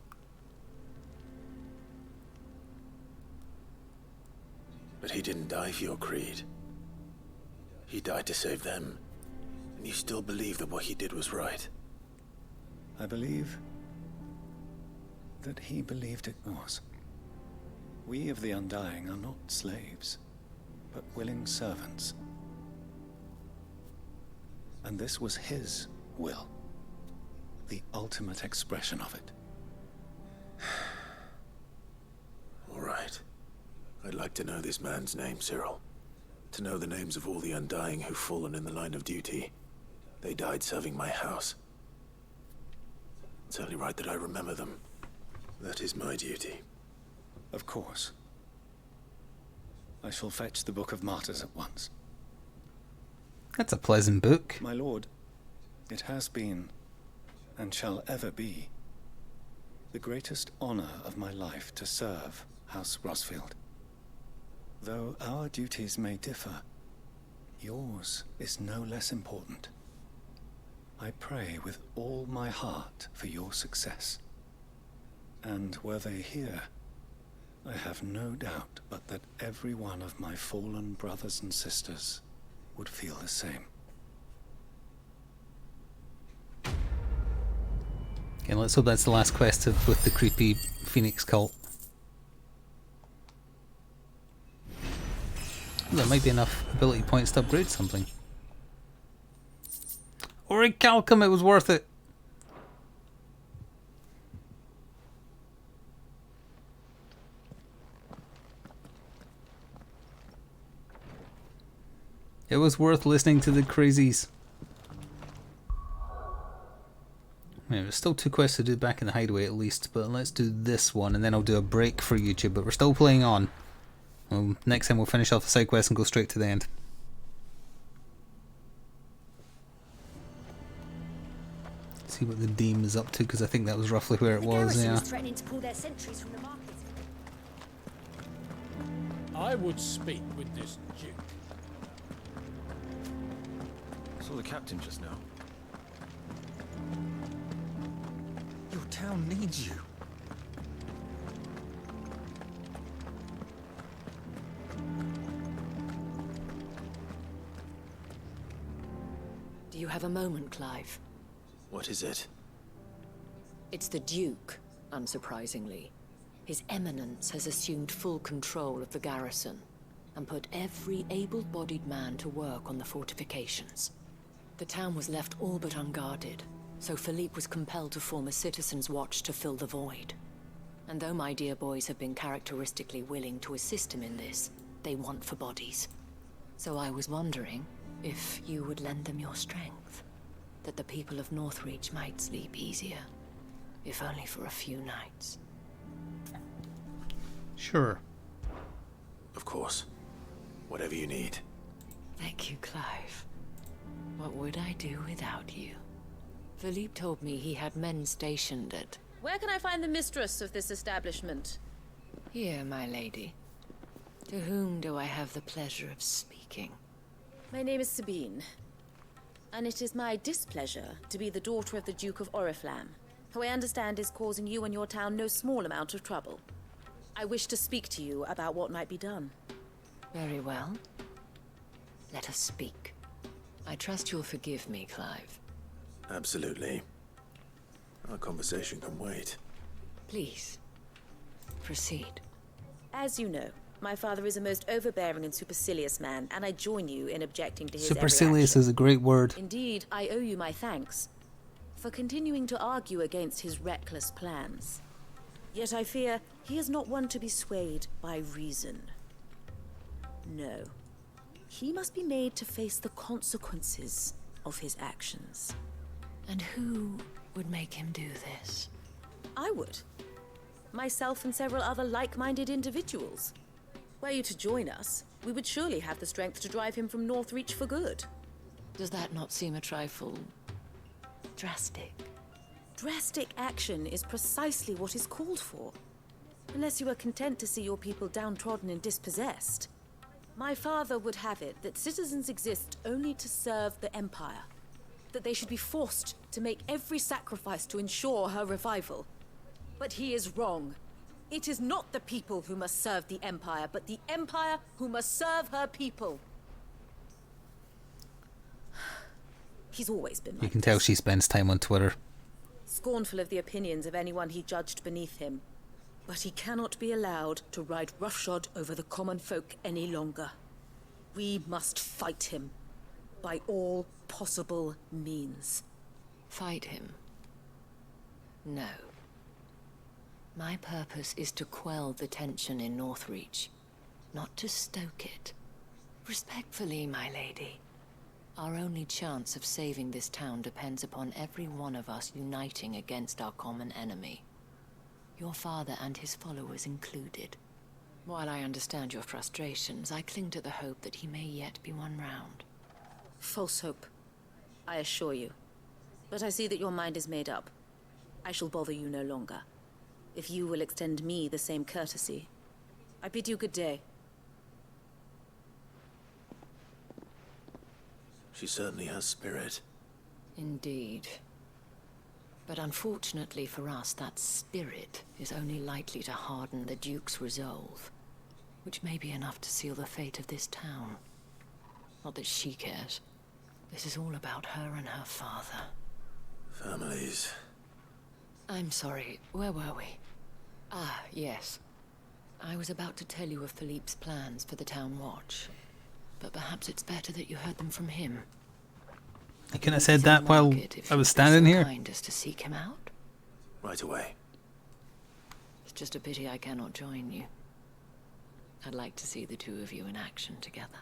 But he didn't die for your creed. He died to save them. And you still believe that what he did was right. I believe that he believed it was. We of the Undying are not slaves, but willing servants. And this was his will, the ultimate expression of it. All right. I'd like to know this man's name, Cyril. To know the names of all the Undying who've fallen in the line of duty. They died serving my house. It's only right that I remember them. That is my duty. Of course. I shall fetch the Book of Martyrs at once. That's a pleasant book. My lord, it has been, and shall ever be, the greatest honor of my life to serve House Rosfield. Though our duties may differ, yours is no less important. I pray with all my heart for your success. And were they here, I have no doubt but that every one of my fallen brothers and sisters would feel the same. Okay, let's hope that's the last quest with the creepy Phoenix cult. There might be enough ability points to upgrade something. Orichalcum, it was worth it. It was worth listening to the crazies. There's still 2 quests to do back in the hideaway at least, but let's do this one and then I'll do a break for YouTube, but we're still playing on. Well, next time we'll finish off the side quest and go straight to the end. See what the Deem is up to, because I think that was roughly where it was. Yeah. Threatening to pull their sentries from the market. I would speak with this Duke. Saw the captain just now. Your town needs you. Do you have a moment, Clive? What is it? It's the Duke, unsurprisingly. His Eminence has assumed full control of the garrison and put every able-bodied man to work on the fortifications. The town was left all but unguarded, so Philippe was compelled to form a citizen's watch to fill the void. And though my dear boys have been characteristically willing to assist him in this, they want for bodies. So I was wondering if you would lend them your strength, that the people of Northreach might sleep easier, if only for a few nights. Sure. Of course. Whatever you need. Thank you, Clive. What would I do without you? Philippe told me he had men stationed at... Where can I find the mistress of this establishment? Here, my lady. To whom do I have the pleasure of speaking? My name is Sabine, and it is my displeasure to be the daughter of the Duke of Oriflamme, who I understand is causing you and your town no small amount of trouble. I wish to speak to you about what might be done. Very well. Let us speak. I trust you'll forgive me, Clive. Absolutely. Our conversation can wait. Please, proceed. As you know, my father is a most overbearing and supercilious man, and I join you in objecting to his every Supercilious action. is a great word. Indeed, I owe you my thanks for continuing to argue against his reckless plans. Yet I fear he is not one to be swayed by reason. No. He must be made to face the consequences of his actions. And who would make him do this? I would. Myself and several other like-minded individuals. Were you to join us, we would surely have the strength to drive him from Northreach for good. Does that not seem a trifle drastic? Drastic action is precisely what is called for. Unless you are content to see your people downtrodden and dispossessed. My father would have it that citizens exist only to serve the Empire. That they should be forced to make every sacrifice to ensure her revival. But he is wrong. It is not the people who must serve the Empire, but the Empire who must serve her people. He's always been like You can tell she spends time on Twitter. scornful of the opinions of anyone he judged beneath him. But he cannot be allowed to ride roughshod over the common folk any longer. We must fight him by all possible means. Fight him? No. My purpose is to quell the tension in Northreach, not to stoke it. Respectfully, my lady. Our only chance of saving this town depends upon every one of us uniting against our common enemy. Your father and his followers included. While I understand your frustrations, I cling to the hope that he may yet be won round. False hope, I assure you. But I see that your mind is made up. I shall bother you no longer. If you will extend me the same courtesy, I bid you good day. She certainly has spirit. Indeed. But unfortunately for us, that spirit is only likely to harden the Duke's resolve, which may be enough to seal the fate of this town. Not that she cares. This is all about her and her father. Families. I'm sorry, where were we? Ah, yes. I was about to tell you of Philippe's plans for the town watch, but perhaps it's better that you heard them from him. I couldn't have said that while I was standing here. Kind as to seek him out. Right away. It's just a pity I cannot join you. I'd like to see the two of you in action together.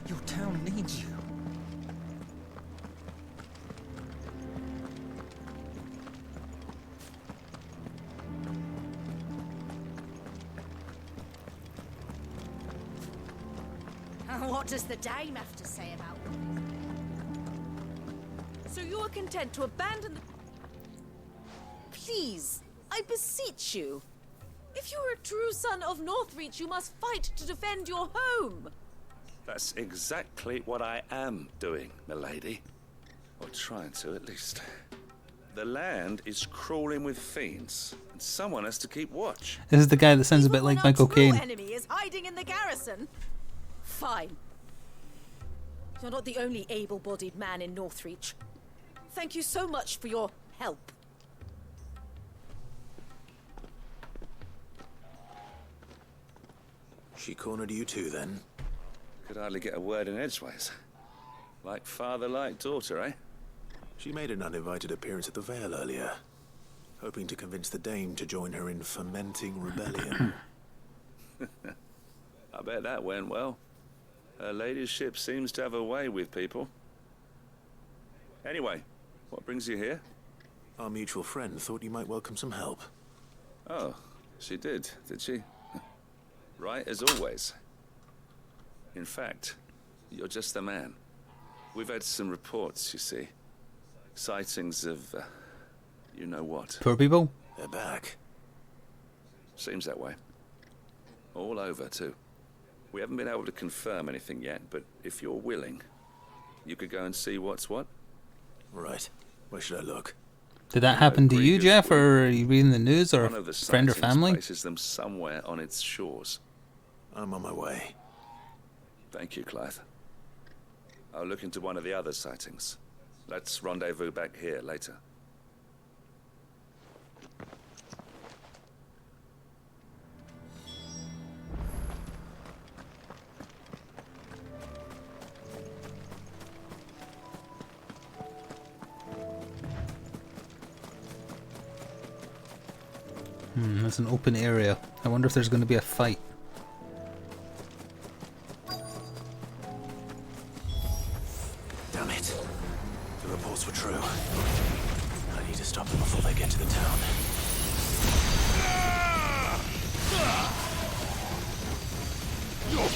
Your town needs you. What does the dame have to say about So you are content to abandon the... Please, I beseech you. If you are a true son of Northreach, you must fight to defend your home. That's exactly what I am doing, milady. Or trying to, at least. The land is crawling with fiends, and someone has to keep watch. This is the guy that sounds a bit like Michael Caine. Enemy is hiding in the garrison. Fine. You're not the only able-bodied man in Northreach. Thank you so much for your help. She cornered you too, then? Could hardly get a word in edgeways. Like father, like daughter, eh? She made an uninvited appearance at the Vale earlier, hoping to convince the Dame to join her in fomenting rebellion. I bet that went well. Her ladyship seems to have a way with people. Anyway, what brings you here? Our mutual friend thought you might welcome some help. Oh, she did she? Right as always. In fact, you're just the man. We've had some reports, you see. Sightings of, you know what. Poor people? They're back. Seems that way. All over, too. We haven't been able to confirm anything yet, but if you're willing, you could go and see what's what. Right. Where should I look? Did that happen to you, Jeff, or are you reading the news, or One of the a friend or sightings family? places them somewhere on its shores. I'm on my way. Thank you, Clive. I'll look into one of the other sightings. Let's rendezvous back here later. There's an open area. I wonder if there's going to be a fight.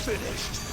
finished.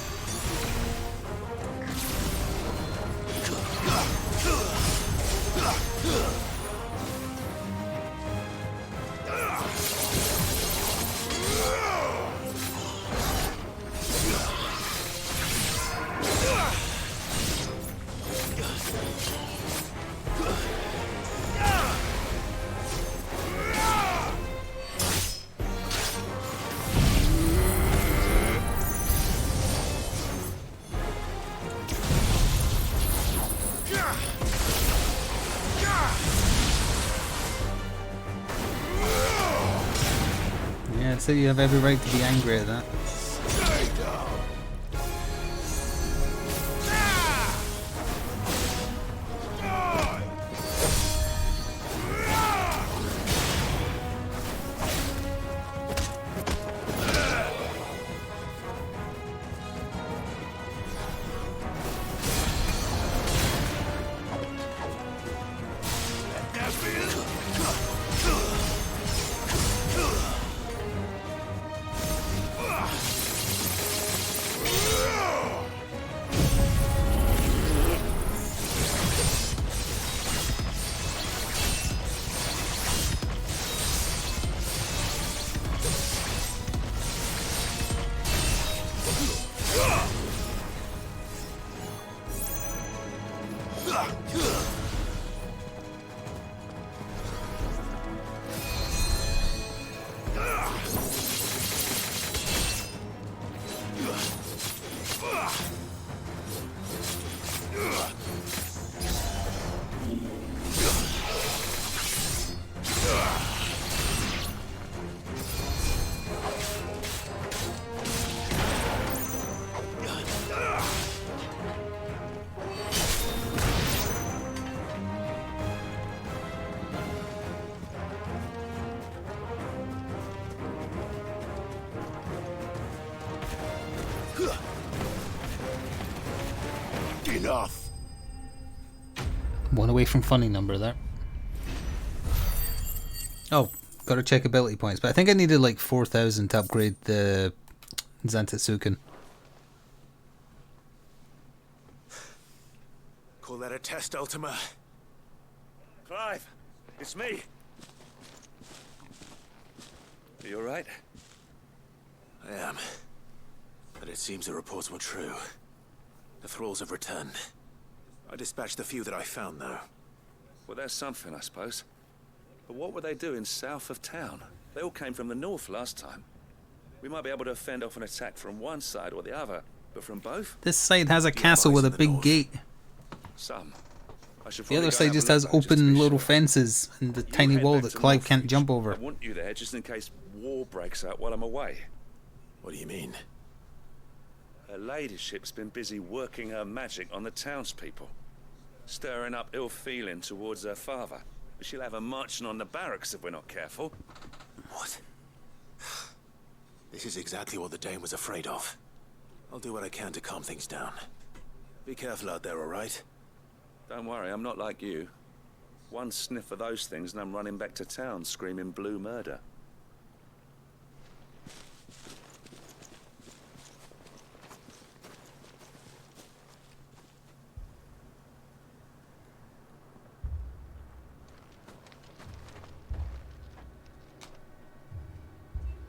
Yeah, so you have every right to be angry at that. Enough. One away from funny number there. Oh, gotta check ability points, but I think I needed like 4,000 to upgrade the Zantetsuken. Call that a test, Ultima? Clive, it's me. Are you alright? I am. But it seems the reports were true. The thralls have returned. I dispatched the few that I found, though. Well, that's something, I suppose. But what were they doing south of town? They all came from the north last time. We might be able to fend off an attack from one side or the other, but from both? This side has a castle with a big gate. Some. I should The other probably go side have a just look, has though, just to open be little sure. fences and the You tiny head wall back that to Clive can't Northreach. jump over. I want you there just in case war breaks out while I'm away. What do you mean? Her ladyship's been busy working her magic on the townspeople, stirring up ill feeling towards her father. But she'll have her marching on the barracks if we're not careful. What? This is exactly what the Dane was afraid of. I'll do what I can to calm things down. Be careful out there, all right? Don't worry, I'm not like you. One sniff of those things and I'm running back to town screaming blue murder.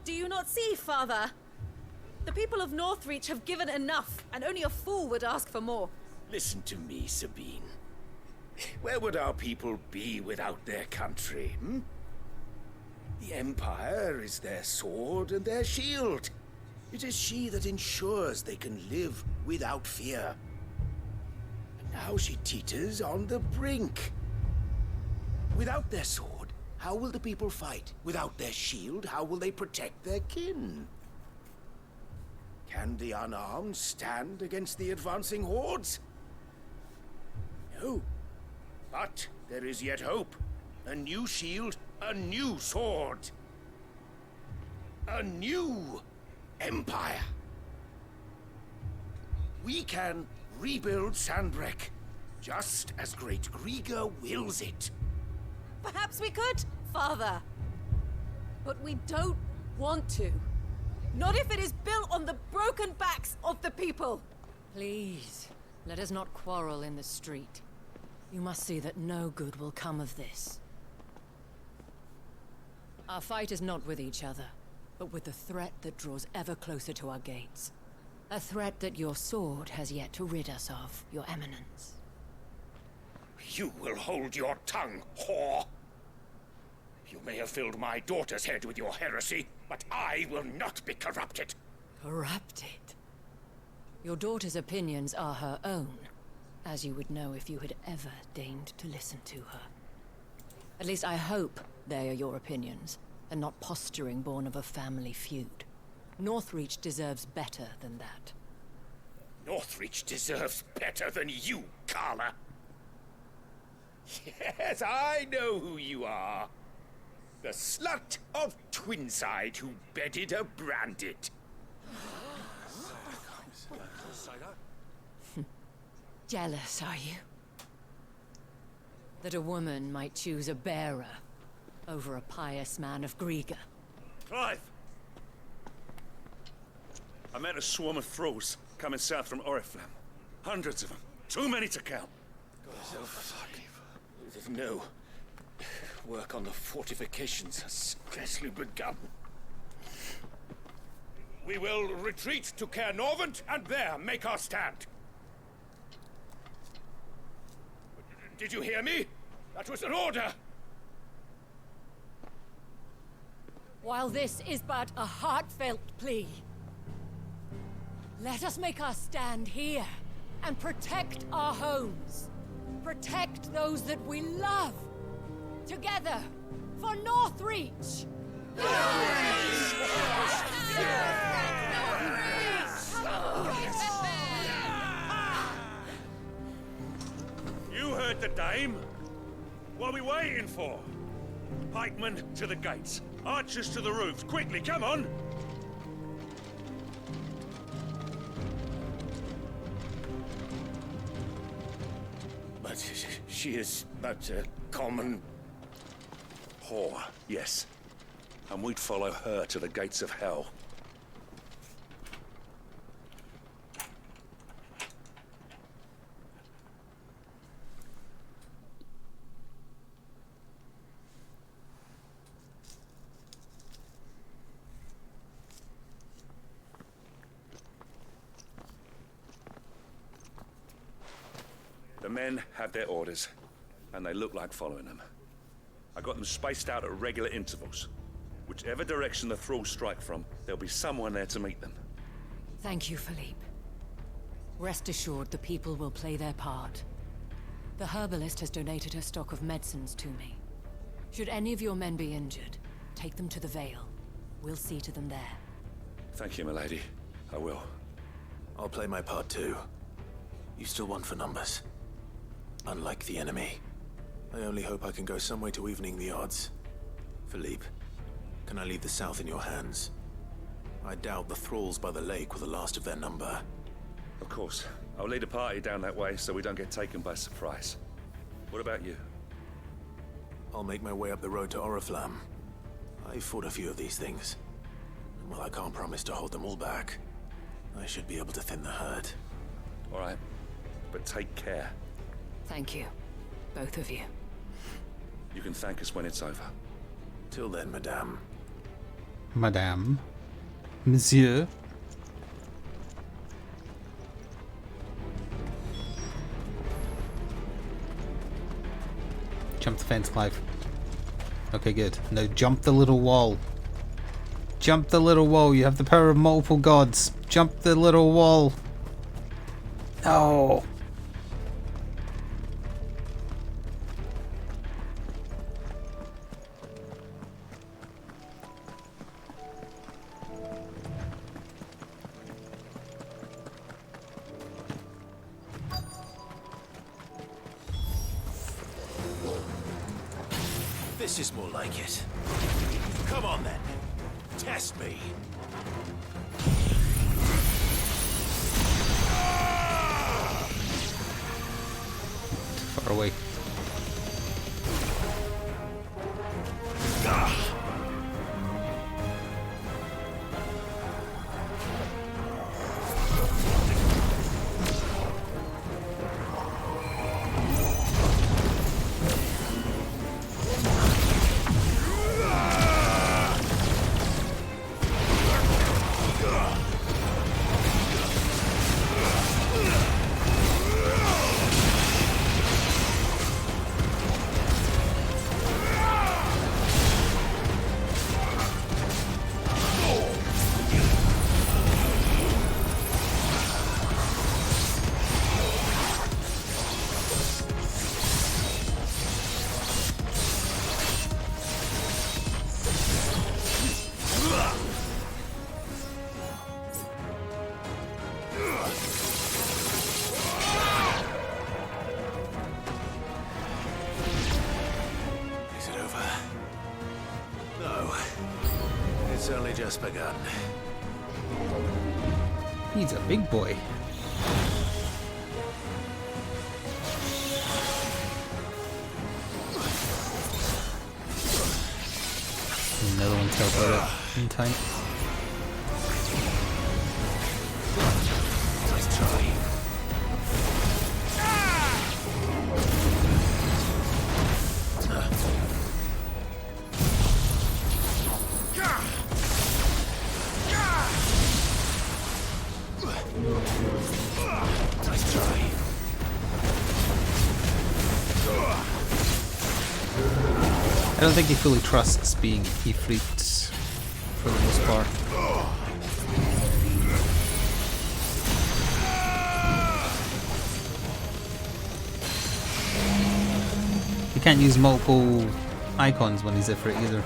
Do you not see, Father? The people of Northreach have given enough, and only a fool would ask for more. Listen to me, Sabine. Where would our people be without their country, hmm? The Empire is their sword and their shield. It is she that ensures they can live without fear. And now she teeters on the brink. Without their sword, how will the people fight? Without their shield, how will they protect their kin? Can the unarmed stand against the advancing hordes? No. But there is yet hope. A new shield, a new sword. A new empire. We can rebuild Sandbreck, just as Great Grieger wills it. Perhaps we could, Father. But we don't want to. Not if it is built on the broken backs of the people! Please, let us not quarrel in the street. You must see that no good will come of this. Our fight is not with each other, but with the threat that draws ever closer to our gates. A threat that your sword has yet to rid us of, Your Eminence. You will hold your tongue, whore! You may have filled my daughter's head with your heresy, but I will not be corrupted. Corrupted? Your daughter's opinions are her own, as you would know if you had ever deigned to listen to her. At least I hope they are your opinions, and not posturing born of a family feud. Northreach deserves better than that. Northreach deserves better than you, Carla. Yes, I know who you are. The slut of Twinside who bedded a Branded. Jealous, are you? That a woman might choose a bearer over a pious man of Griega. Clive! I met a swarm of thralls coming south from Oriflamme. Hundreds of them. Too many to count. No. Work on the fortifications has scarcely begun. We will retreat to Caer Norvent and there make our stand. Did you hear me? That was an order! While this is but a heartfelt plea, let us make our stand here and protect our homes. Protect those that we love. Together, for Northreach! You heard the dame. What are we waiting for? Pikemen to the gates. Archers to the roofs. Quickly, come on! But she is but a common... whore, yes. And we'd follow her to the gates of hell. The men had their orders, and they look like following them. I got them spaced out at regular intervals. Whichever direction the thralls strike from, there'll be someone there to meet them. Thank you, Philippe. Rest assured the people will play their part. The herbalist has donated her stock of medicines to me. Should any of your men be injured, take them to the Vale. We'll see to them there. Thank you, milady. I will. I'll play my part too. You still want for numbers. Unlike the enemy. I only hope I can go some way to evening the odds. Philippe, can I leave the south in your hands? I doubt the thralls by the lake were the last of their number. Of course. I'll lead a party down that way so we don't get taken by surprise. What about you? I'll make my way up the road to Oriflamme. I've fought a few of these things. And while I can't promise to hold them all back, I should be able to thin the herd. All right. But take care. Thank you. Both of you. You can thank us when it's over. Till then, madame. Madame. Monsieur. Jump the fence, Clive. Okay, good. No, jump the little wall. Jump the little wall. You have the power of multiple gods. Jump the little wall. No. This is more like it. Come on then. Test me. Far away. It's only just begun. He's a big boy. Another one teleported in time. Nice try. Nice try. I don't think he fully trusts being Ifrit for the most part. He can't use multiple icons when he's Ifrit either.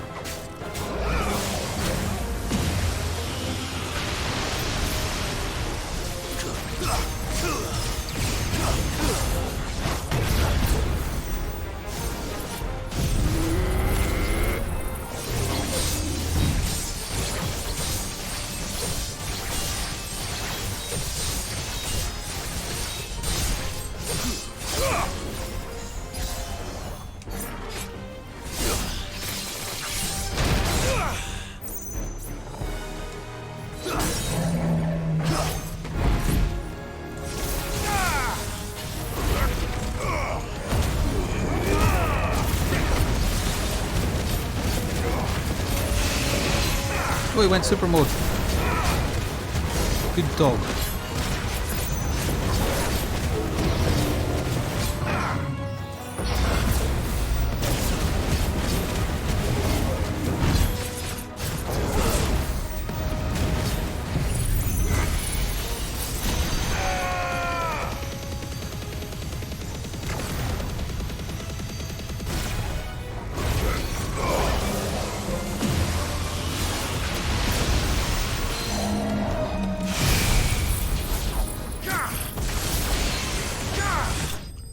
Oh, he went super mode. Good dog.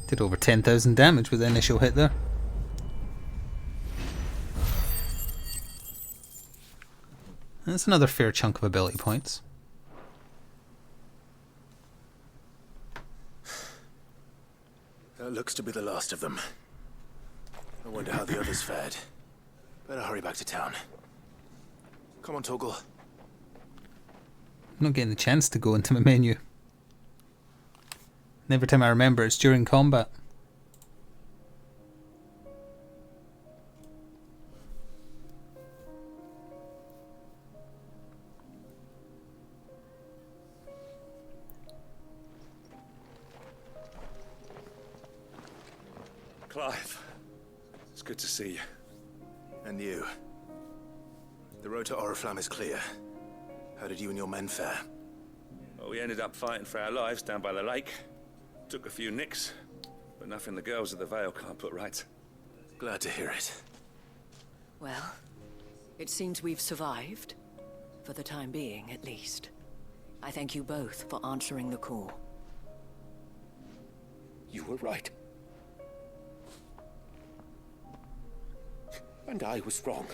Did over 10,000 damage with the initial hit there. That's another fair chunk of ability points. That looks to be the last of them. I wonder how the others fared. Better hurry back to town. Come on, Torgal. I'm not getting the chance to go into my menu. And every time I remember, it's during combat. Clive, it's good to see you. And you. The road to Oriflamme is clear. How did you and your men fare? Well, we ended up fighting for our lives down by the lake. Took a few nicks, but nothing the girls of the Vale can't put right. Glad to hear it. Well, it seems we've survived. For the time being, at least. I thank you both for answering the call. You were right. And I was wrong.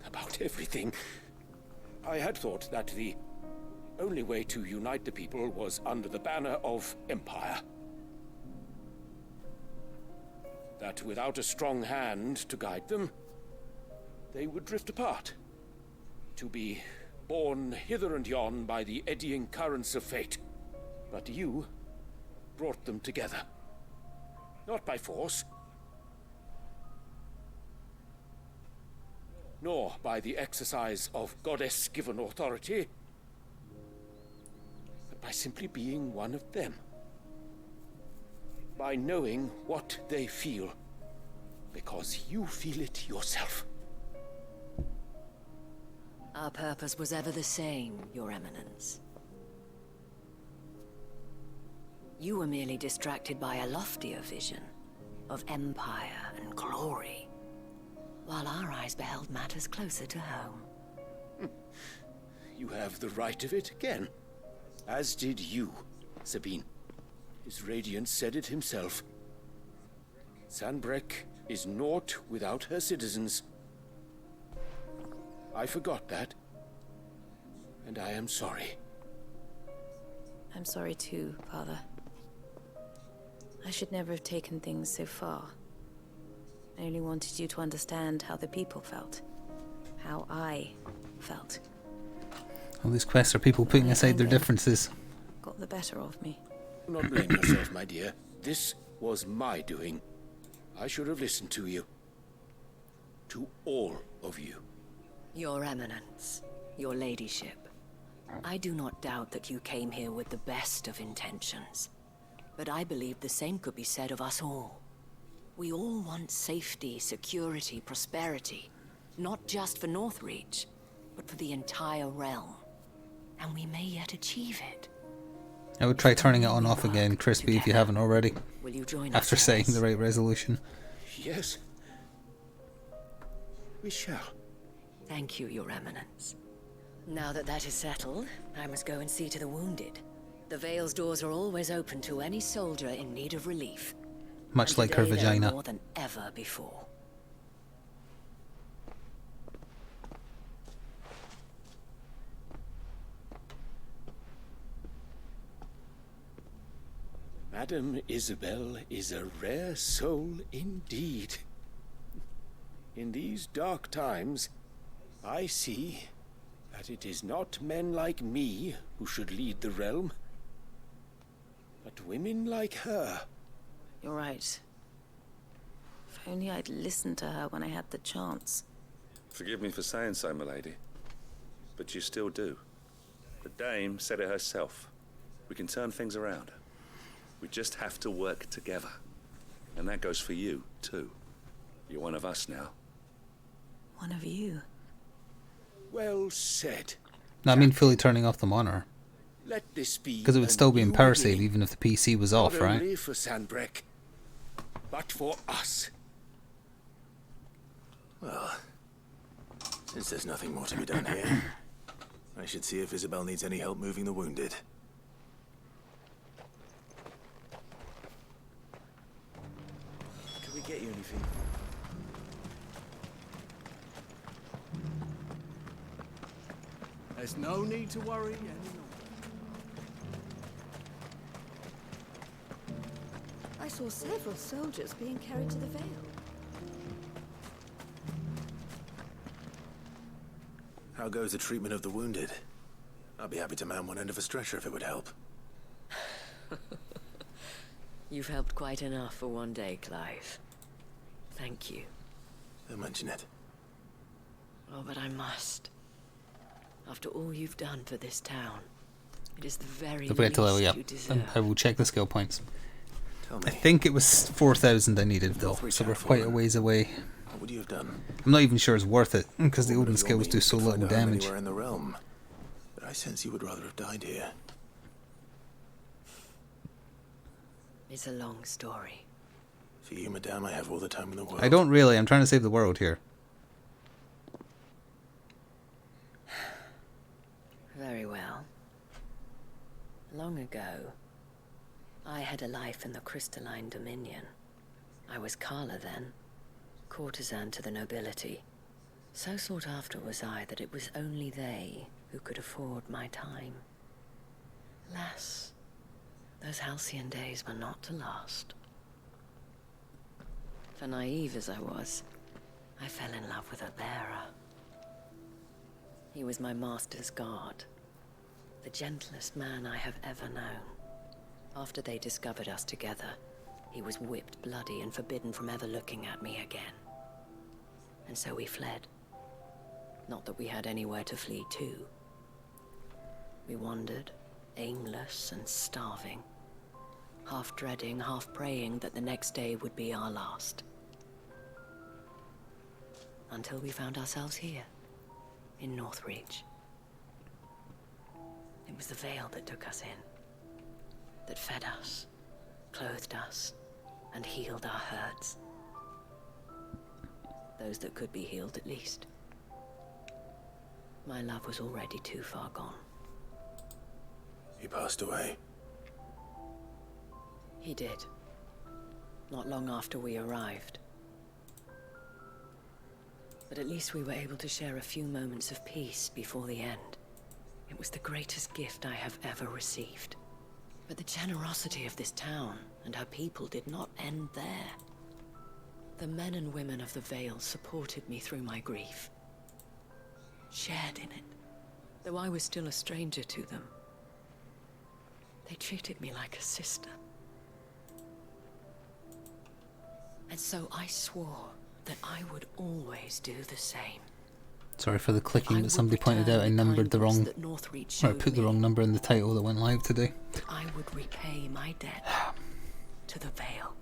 About everything. I had thought that the only way to unite the people was under the banner of Empire. That without a strong hand to guide them, they would drift apart. To be borne hither and yon by the eddying currents of fate. But you brought them together. Not by force, nor by the exercise of goddess-given authority, but by simply being one of them. By knowing what they feel, because you feel it yourself. Our purpose was ever the same, Your Eminence. You were merely distracted by a loftier vision of empire and glory, while our eyes beheld matters closer to home. You have the right of it again. As did you, Sabine. His Radiance said it himself. Sanbreque is naught without her citizens. I forgot that. And I am sorry. I'm sorry too, Father. I should never have taken things so far. I only wanted you to understand how the people felt. How I felt. All these quests are people putting aside their differences. Got the better of me. Do not blame yourself, my dear. This was my doing. I should have listened to you. To all of you. Your Eminence, your ladyship, I do not doubt that you came here with the best of intentions. But I believe the same could be said of us all. We all want safety, security, prosperity. Not just for Northreach, but for the entire realm. And we may yet achieve it. I would try turning it on off again, Crispy, if you haven't already. Will you join After us? saying the right resolution. Yes. We shall. Thank you, Your Eminence. Now that that is settled, I must go and see to the wounded. The Vale's doors are always open to any soldier in need of relief. Much And like her today there are vagina. more than ever before. Madame Isabel is a rare soul indeed. In these dark times, I see that it is not men like me who should lead the realm, but women like her. You're right. If only I'd listened to her when I had the chance. Forgive me for saying so, milady, but you still do. The dame said it herself. We can turn things around. We just have to work together. And that goes for you, too. You're one of us now. One of you? Well said. No, I mean fully turning off the monitor. Let this be Because it would a still be in new power save beginning, even if the PC was off, not right? only for Sandbreck, but for us. Well, since there's nothing more to be done here, I should see if Isabel needs any help moving the wounded. Can we get you anything? There's no need to worry any longer. I saw several soldiers being carried to the Vale. How goes the treatment of the wounded? I'd be happy to man one end of a stretcher if it would help. You've helped quite enough for one day, Clive. Thank you. Don't mention it. Oh, but I must. After all you've done for this town, it is the very Wait till least I, you deserve. I will check the skill points. Tell me. I think it was 4,000 I needed though, so we're quite a ways away. What would you have done? I'm not even sure it's worth it, because the What Odin if your skills do means so could little find a home damage. anywhere in the realm? But I sense you would rather have died here. It's a long story. For you, madame, I have all the time in the world. I don't really, I'm trying to save the world here. Very well. Long ago, I had a life in the Crystalline Dominion. I was Carla then, courtesan to the nobility. So sought after was I that it was only they who could afford my time. Alas, those halcyon days were not to last. For naive as I was, I fell in love with a bearer. He was my master's guard, the gentlest man I have ever known. After they discovered us together, he was whipped bloody and forbidden from ever looking at me again. And so we fled. Not that we had anywhere to flee to. We wandered, aimless and starving, half dreading, half praying that the next day would be our last. Until we found ourselves here, in Northreach. It was the Vale that took us in, that fed us, clothed us, and healed our hurts. Those that could be healed, at least. My love was already too far gone. He passed away. He did. Not long after we arrived. But at least we were able to share a few moments of peace before the end. It was the greatest gift I have ever received. But the generosity of this town and her people did not end there. The men and women of the Vale supported me through my grief, shared in it, though I was still a stranger to them. They treated me like a sister. And so I swore that I would always do the same. Sorry for the clicking, but somebody pointed out I numbered the wrong... Or I put the wrong number in the title that went live today. I would repay my debt to the Vale.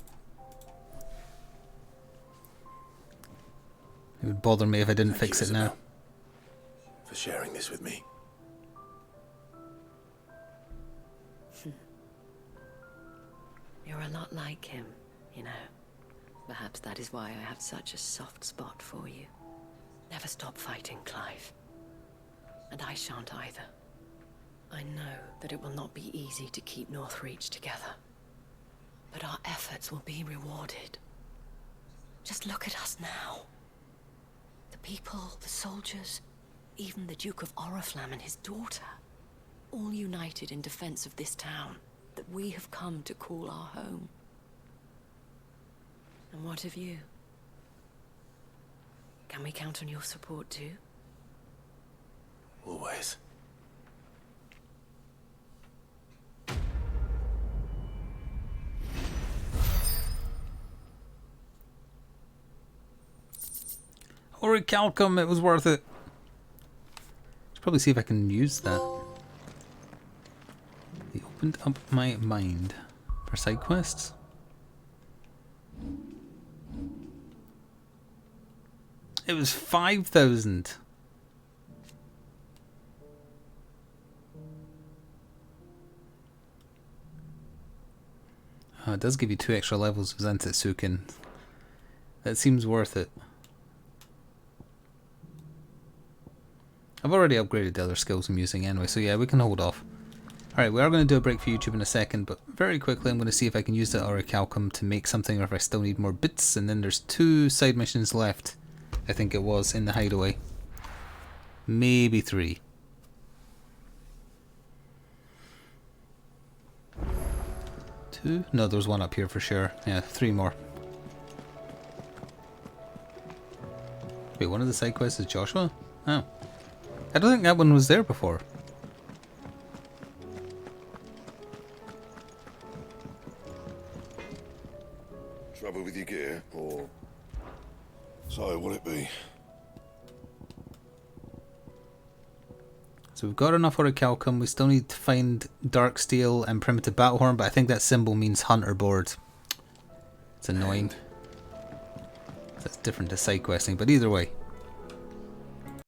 It would bother me if I didn't Thank fix you, it now. Isabel, for sharing this with me. You're a lot like him, you know. Perhaps that is why I have such a soft spot for you. Never stop fighting, Clive. And I shan't either. I know that it will not be easy to keep Northreach together. But our efforts will be rewarded. Just look at us now. The people, the soldiers, even the Duke of Oriflamme and his daughter, all united in defense of this town that we have come to call our home. And what of you? Can we count on your support too? Always. Orichalcum, it was worth it. Should probably see if I can use that. They opened up my mind for side quests. It was 5,000. Oh, it does give you 2 extra levels of Zantetsuken. That seems worth it. I've already upgraded the other skills I'm using anyway, so yeah, we can hold off. Alright, we are going to do a break for YouTube in a second, but very quickly I'm going to see if I can use the Orichalcum to make something, or if I still need more bits, and then there's 2 side missions left, I think it was, in the hideaway. Maybe 3. Two? No, there's 1 up here for sure. Yeah, 3 more. Wait, one of the side quests is Joshua? Oh. I don't think that one was there before. Trouble with your gear, or... So, will it be? So we've got enough Orichalcum. We still need to find Dark Steel and Primitive Battlehorn, but I think that symbol means Hunter Board. It's annoying. That's different to side questing, but either way.